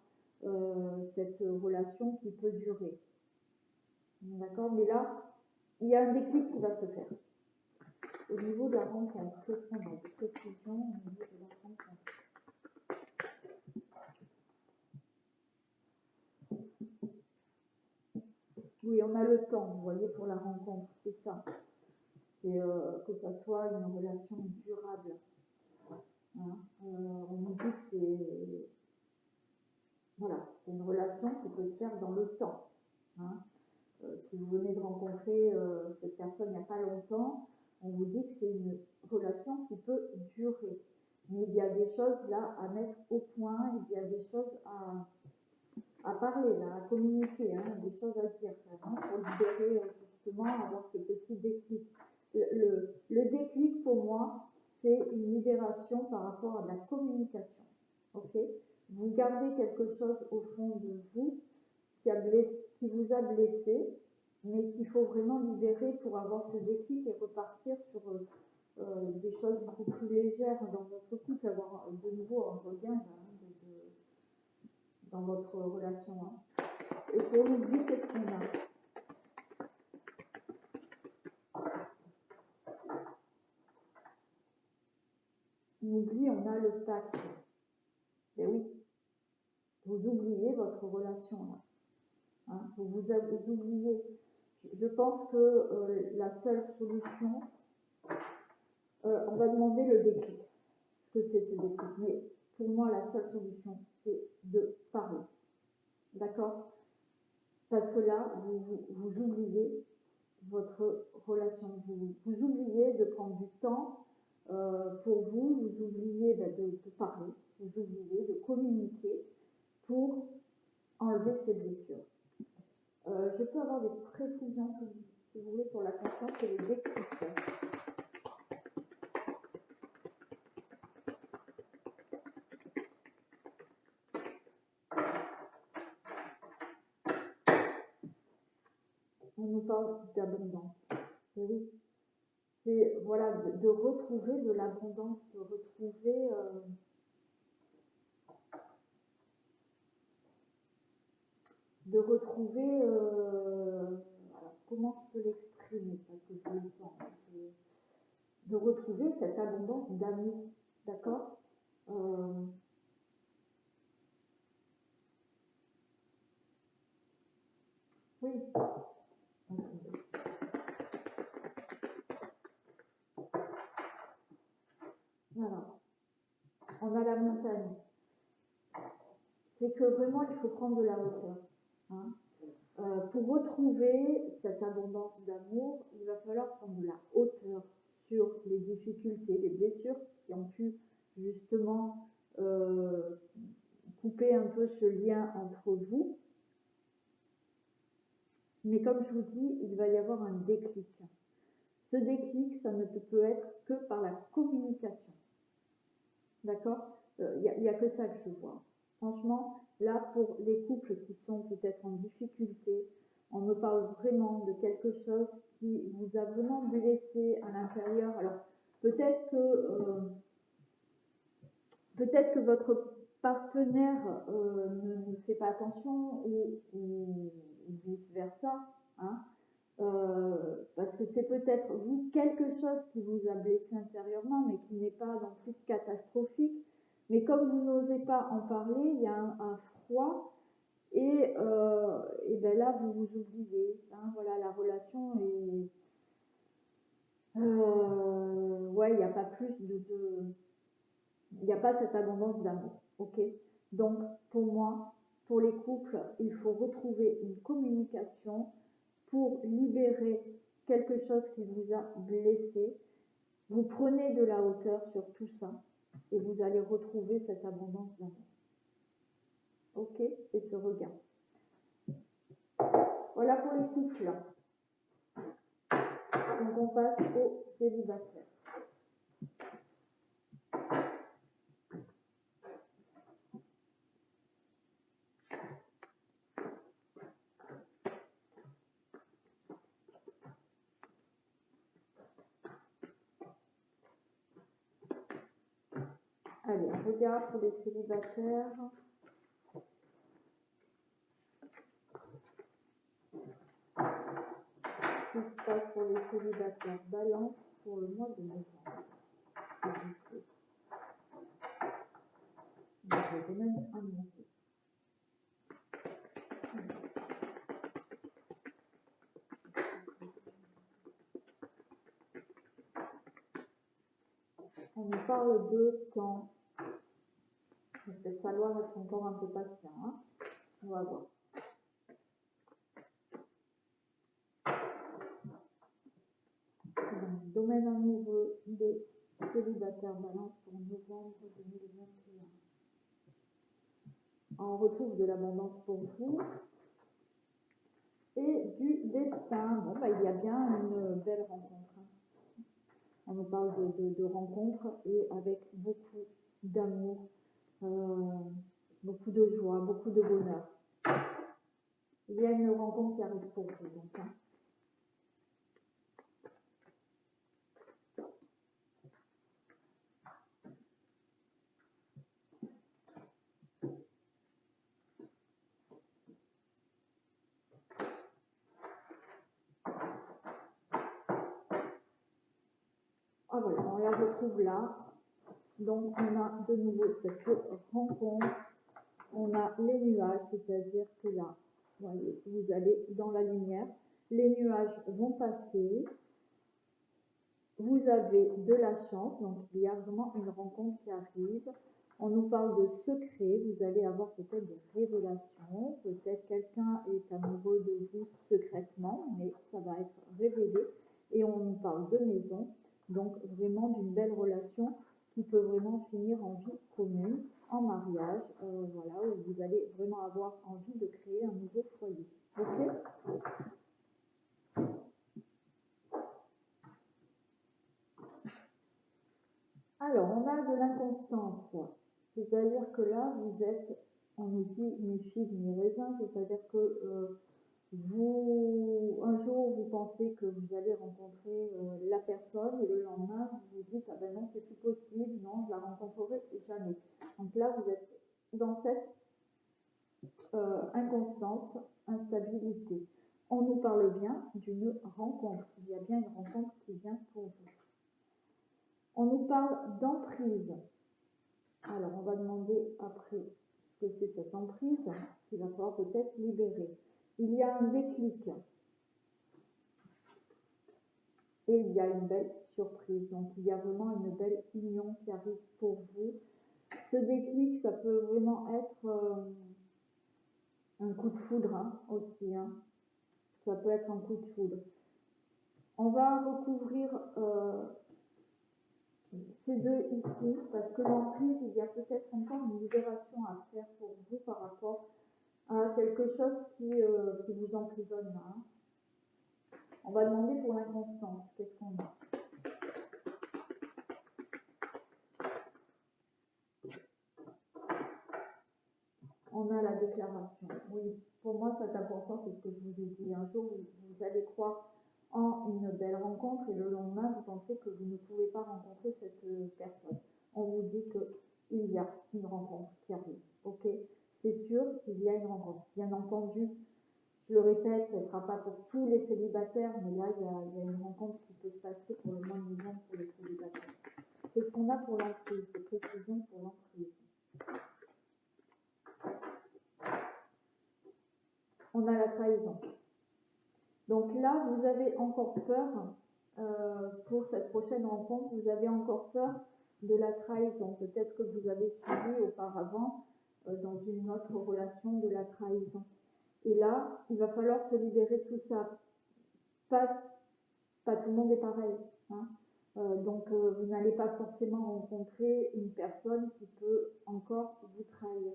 cette relation qui peut durer. D'accord ? Mais là, il y a un déclic qui va se faire. Au niveau de la rencontre, qu'est-ce qu'on a de précision au niveau de la rencontre ? Oui, on a le temps, vous voyez, pour la rencontre, c'est ça. C'est que ça soit une relation durable. Hein, on nous dit que c'est une relation qui peut se faire dans le temps. Hein. Si vous venez de rencontrer cette personne il n'y a pas longtemps, on vous dit que c'est une relation qui peut durer. Mais il y a des choses là à mettre au point, il y a des choses à parler, là, à communiquer, hein, des choses à dire, hein, pour libérer justement, avoir ce petit déclic. Le déclic pour moi, c'est une libération par rapport à la communication. Okay ? Vous gardez quelque chose au fond de vous qui vous a blessé, mais qu'il faut vraiment libérer pour avoir ce déclic et repartir sur des choses beaucoup plus légères dans votre couple, avoir de nouveau un regain dans votre relation. Hein. Et pour l'oubli, qu'est-ce qu'on a ? L'oubli, on a le pacte. Et oui, vous oubliez votre relation là. Hein, vous avez oublié. Je pense que la seule solution, on va demander le déclic. Ce que c'est ce déclic. Mais pour moi, la seule solution, c'est de parler. D'accord ? Parce que là, vous oubliez votre relation. Vous oubliez de prendre du temps pour vous oubliez de parler, vous oubliez de communiquer pour enlever ces blessures. Je peux avoir des précisions, si vous voulez, pour la confiance et le déclic. On nous parle d'abondance. Et oui, c'est voilà, de retrouver de l'abondance, de retrouver alors, comment je peux l'exprimer, parce que je le sens, de retrouver cette abondance d'amour, d'accord. Oui. Voilà. On a la montagne. C'est que vraiment, il faut prendre de la hauteur. Hein. Pour retrouver cette abondance d'amour, il va falloir prendre de la hauteur sur les difficultés, les blessures qui ont pu justement couper un peu ce lien entre vous. Mais comme je vous dis, il va y avoir un déclic. Ce déclic, ça ne peut être que par la communication. D'accord ? Il n'y a que ça que je vois. Franchement, là, pour les couples qui sont peut-être en difficulté, on me parle vraiment de quelque chose qui vous a vraiment blessé à l'intérieur. Alors, peut-être que votre partenaire ne fait pas attention ou vice-versa, hein, parce que c'est peut-être vous quelque chose qui vous a blessé intérieurement, mais qui n'est pas non plus catastrophique. Mais comme vous n'osez pas en parler, il y a un froid et ben là vous vous oubliez. Hein, voilà, la relation est ouais, il n'y a pas plus il n'y a pas cette abondance d'amour. Ok. Donc pour moi, pour les couples, il faut retrouver une communication pour libérer quelque chose qui vous a blessé. Vous prenez de la hauteur sur tout ça et vous allez retrouver cette abondance d'amour. Ok. Et ce regard. Voilà pour les couples. Donc on passe aux célibataires. Allez, on regarde pour les célibataires. Ce qui se passe pour les célibataires. Balance pour le mois de novembre. Je vais même un mot. On nous parle de temps. Il va peut-être falloir être encore un peu patient. Hein. On va voir. Donc, domaine amoureux des célibataires balance pour novembre 2021. On retrouve de l'abondance pour vous et du destin. Bon, bah, il y a bien une belle rencontre. Hein. On nous parle de rencontres et avec beaucoup d'amour, beaucoup de joie, beaucoup de bonheur. Il y a une rencontre qui arrive pour vous. Donc, hein. Ah voilà, on la retrouve là. Donc on a de nouveau cette rencontre. On a les nuages, c'est-à-dire que là, voyez, vous allez dans la lumière. Les nuages vont passer. Vous avez de la chance, donc il y a vraiment une rencontre qui arrive. On nous parle de secrets, vous allez avoir peut-être des révélations, peut-être quelqu'un est amoureux de vous secrètement, mais ça va être révélé. Et on nous parle de maison, donc vraiment d'une belle relation qui peut vraiment finir en vie commune, en mariage, voilà, où vous allez vraiment avoir envie de créer un nouveau foyer. Ok ? Alors, on a de l'inconstance, c'est-à-dire que là, vous êtes, on nous dit mi figue, mi raisin, c'est-à-dire que un jour, vous pensez pensez que vous allez rencontrer la personne et le lendemain, vous vous dites, ah ben non, c'est plus possible, non, je la rencontrerai jamais. Donc là, vous êtes dans cette inconstance, instabilité. On nous parle bien d'une rencontre. Il y a bien une rencontre qui vient pour vous. On nous parle d'emprise. Alors, on va demander après ce que c'est cette emprise qu'il va falloir peut-être libérer. Il y a un déclic. Et il y a une belle surprise. Donc, il y a vraiment une belle union qui arrive pour vous. Ce déclic, ça peut vraiment être un coup de foudre aussi. Ça peut être un coup de foudre. On va recouvrir ces deux ici, parce que l'emprise, il y a peut-être encore une libération à faire pour vous par rapport à quelque chose qui vous emprisonne là. On va demander pour l'inconstance, qu'est-ce qu'on a? On a la déclaration. Oui, pour moi, cette inconstance, c'est ce que je vous ai dit. Un jour, vous allez croire en une belle rencontre et le lendemain, vous pensez que vous ne pouvez pas rencontrer cette personne. On vous dit qu'il y a une rencontre qui arrive. Ok, c'est sûr qu'il y a une rencontre. Bien entendu, je le répète, ce ne sera pas pour tous les célibataires, mais là, il y a une rencontre qui peut se passer pour le moins de monde pour les célibataires. Qu'est-ce qu'on a pour l'emprise? Des précisions pour l'emprise. On a la trahison. Donc là, vous avez encore peur, pour cette prochaine rencontre, vous avez encore peur de la trahison. Peut-être que vous avez subi auparavant, dans une autre relation, de la trahison. Et là, il va falloir se libérer de tout ça. Pas tout le monde est pareil. Donc, vous n'allez pas forcément rencontrer une personne qui peut encore vous trahir.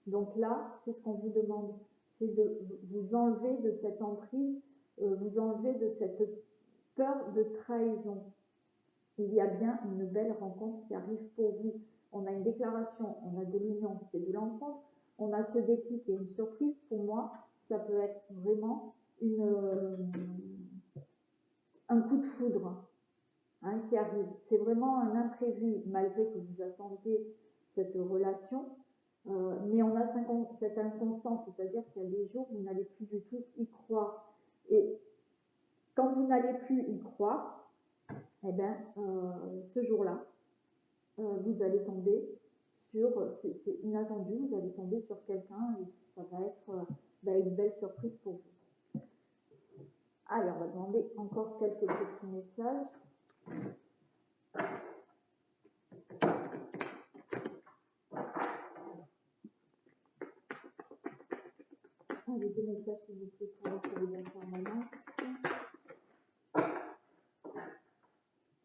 Donc là, c'est ce qu'on vous demande. C'est de vous enlever de cette emprise, vous enlever de cette peur de trahison. Il y a bien une belle rencontre qui arrive pour vous. On a une déclaration, on a de l'union, c'est de l'encontre, on a ce déclic et une surprise. Pour moi, ça peut être vraiment un coup de foudre qui arrive. C'est vraiment un imprévu, malgré que vous attendiez cette relation. Mais on a cette inconstance, c'est-à-dire qu'il y a des jours où vous n'allez plus du tout y croire. Et quand vous n'allez plus y croire, eh bien, ce jour-là, vous allez tomber sur, c'est inattendu, vous allez tomber sur quelqu'un et ça va être une belle surprise pour vous. Allez, on va demander encore quelques petits messages. Allez, deux messages s'il vous plaît pour les célibataires maintenant.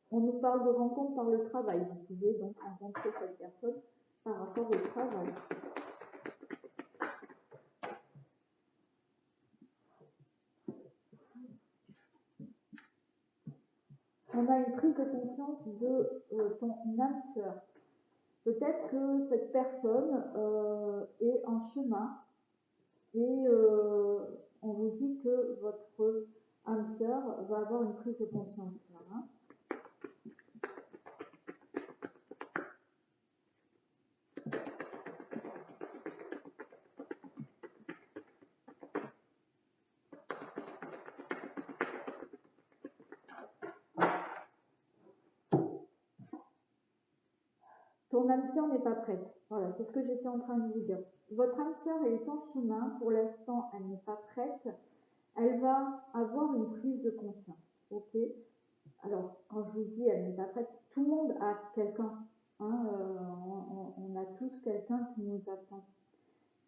On nous parle de rencontre par le travail. Vous pouvez donc rencontrer cette personne par rapport au travail. On a une prise de conscience de ton âme sœur. Peut-être que cette personne est en chemin et on vous dit que votre âme sœur va avoir une prise de conscience là. Ton âme sœur n'est pas prête. Voilà, c'est ce que j'étais en train de vous dire. Votre âme sœur est en chemin. Pour l'instant, elle n'est pas prête. Elle va avoir une prise de conscience. Ok. Alors, quand je vous dis elle n'est pas prête, tout le monde a quelqu'un. On a tous quelqu'un qui nous attend.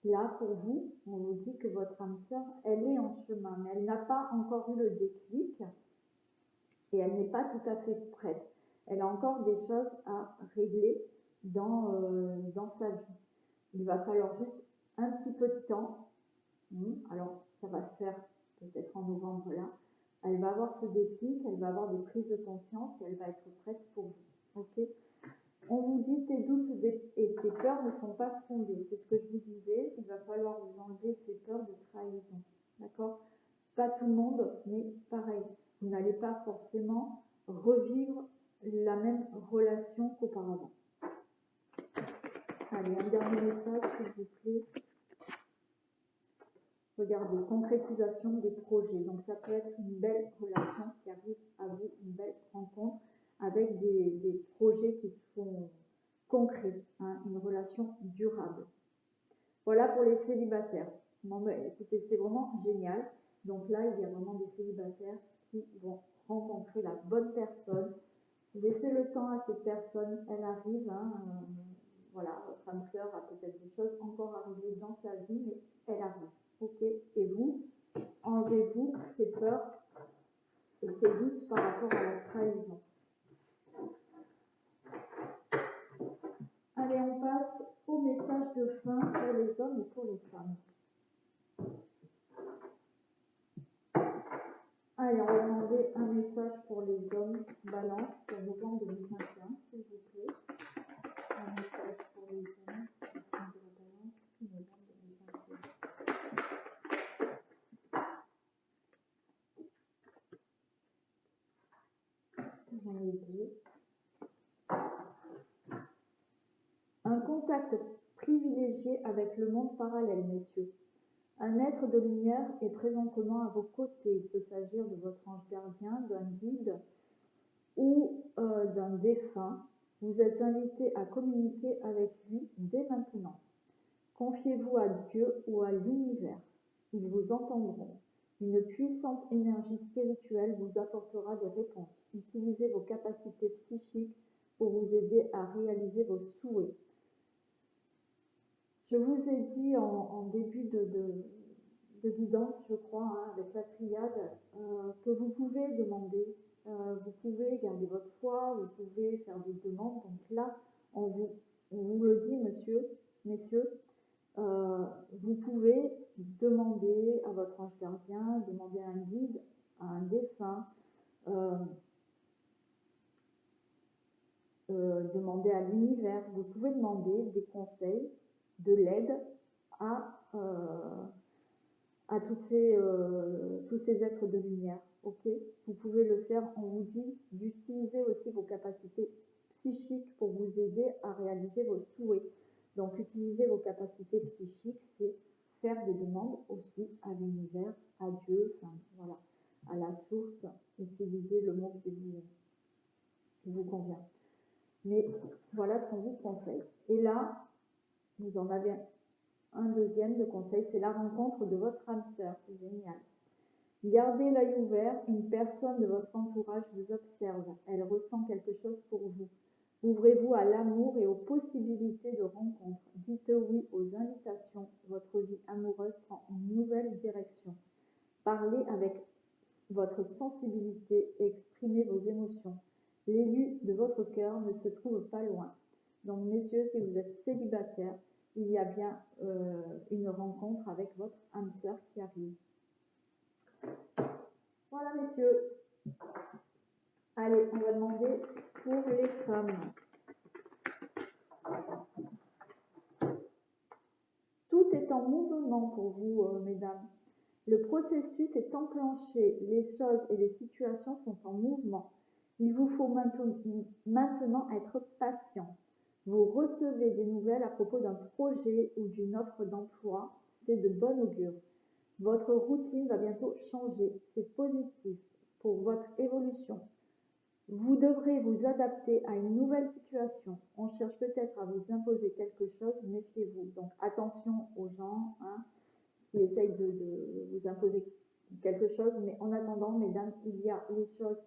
Là, pour vous, on vous dit que votre âme sœur, elle est en chemin, mais elle n'a pas encore eu le déclic et elle n'est pas tout à fait prête. Elle a encore des choses à régler dans sa vie. Il va falloir juste un petit peu de temps. Alors, ça va se faire peut-être en novembre là. Elle va avoir ce déclic, elle va avoir des prises de conscience et elle va être prête pour vous. Ok. On vous dit tes doutes et tes peurs ne sont pas fondées. C'est ce que je vous disais. Il va falloir vous enlever ces peurs de trahison. D'accord? Pas tout le monde, mais pareil. forcément revivre la même relation qu'auparavant. Allez, un dernier message, s'il vous plaît. Regardez, concrétisation des projets. Donc, ça peut être une belle relation qui arrive à vous, une belle rencontre avec des projets qui sont concrets, hein, une relation durable. Voilà pour les célibataires. Bon, ben, écoutez, c'est vraiment génial. Donc là, il y a vraiment des célibataires qui vont rencontrer la bonne personne. Laissez le temps à cette personne, elle arrive. Hein, voilà, votre âme sœur a peut-être des choses encore arrivées dans sa vie, mais elle arrive. Ok, et vous, enlevez-vous ces peurs et ces doutes par rapport à la trahison. Allez, on passe au message de fin pour les hommes et pour les femmes. Allez, on va demander un message pour les hommes, Balance, pour novembre 2021, s'il vous plaît. Un message pour les hommes, de la Balance, novembre 2021. J'en ai deux. Un contact privilégié avec le monde parallèle, messieurs. Un être de lumière est présentement à vos côtés. Il peut s'agir de votre ange gardien, d'un guide ou d'un défunt. Vous êtes invité à communiquer avec lui dès maintenant. Confiez-vous à Dieu ou à l'univers. Ils vous entendront. Une puissante énergie spirituelle vous apportera des réponses. Utilisez vos capacités psychiques pour vous aider à réaliser vos souhaits. Je vous ai dit en début de guidance, je crois, hein, avec la triade, que vous pouvez demander, vous pouvez garder votre foi, vous pouvez faire des demandes. Donc là, on vous le dit, messieurs, vous pouvez demander à votre ange gardien, demander à un guide, à un défunt, demander à l'univers. Vous pouvez demander des conseils, de l'aide à tous ces êtres de lumière. Ok, vous pouvez le faire. On vous dit d'utiliser aussi vos capacités psychiques pour vous aider à réaliser vos souhaits. Donc, utiliser vos capacités psychiques, c'est faire des demandes aussi à l'univers, à Dieu, enfin, voilà, à la source. Utilisez le mot qui vous convient. Mais voilà ce qu'on vous conseille. Et là, vous en avez un deuxième de conseil, c'est la rencontre de votre âme sœur. C'est génial. Gardez l'œil ouvert, une personne de votre entourage vous observe. Elle ressent quelque chose pour vous. Ouvrez-vous à l'amour et aux possibilités de rencontre. Dites oui aux invitations. Votre vie amoureuse prend une nouvelle direction. Parlez avec votre sensibilité et exprimez vos émotions. L'élu de votre cœur ne se trouve pas loin. Donc, messieurs, si vous êtes célibataire, il y a bien une rencontre avec votre âme sœur qui arrive. Voilà, messieurs. Allez, on va demander pour les femmes. Tout est en mouvement pour vous, mesdames. Le processus est enclenché. Les choses et les situations sont en mouvement. Il vous faut maintenant être patient. Vous recevez des nouvelles à propos d'un projet ou d'une offre d'emploi. C'est de bon augure. Votre routine va bientôt changer. C'est positif pour votre évolution. Vous devrez vous adapter à une nouvelle situation. On cherche peut-être à vous imposer quelque chose, méfiez-vous. Donc attention aux gens qui essayent de vous imposer quelque chose. Mais en attendant, mesdames, il y a les choses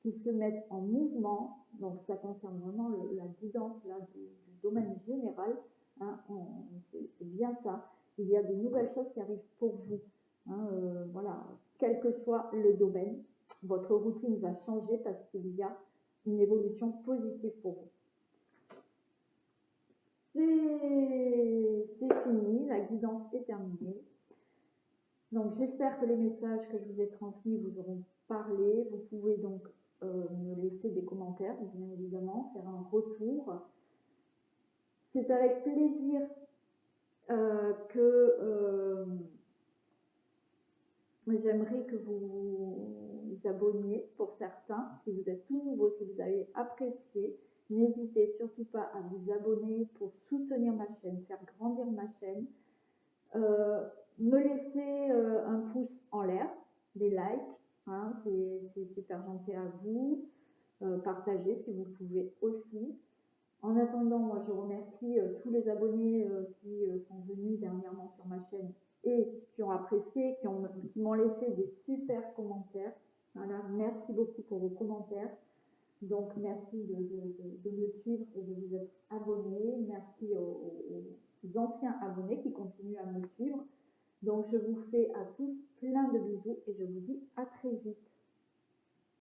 qui se mettent en mouvement. Donc ça concerne vraiment la guidance là, du domaine général. C'est bien ça. Il y a des nouvelles choses qui arrivent pour vous. Voilà, quel que soit le domaine, votre routine va changer parce qu'il y a une évolution positive pour vous. C'est fini, la guidance est terminée. Donc j'espère que les messages que je vous ai transmis vous auront parlé. Vous pouvez donc me laisser des commentaires, bien évidemment, faire un retour. C'est avec plaisir que j'aimerais que vous vous abonniez pour certains. Si vous êtes tout nouveau, si vous avez apprécié, n'hésitez surtout pas à vous abonner pour soutenir ma chaîne, faire grandir ma chaîne. Me laisser un pouce en l'air, des likes, hein, c'est super gentil à vous. Partagez si vous pouvez aussi. En attendant, moi je remercie tous les abonnés qui sont venus dernièrement sur ma chaîne et qui ont apprécié, qui m'ont laissé des super commentaires. Voilà, merci beaucoup pour vos commentaires. Donc merci de me suivre et de vous être abonnés. Merci aux anciens abonnés qui continuent à me suivre. Donc je vous fais à tous plein de bisous et je vous dis à très vite.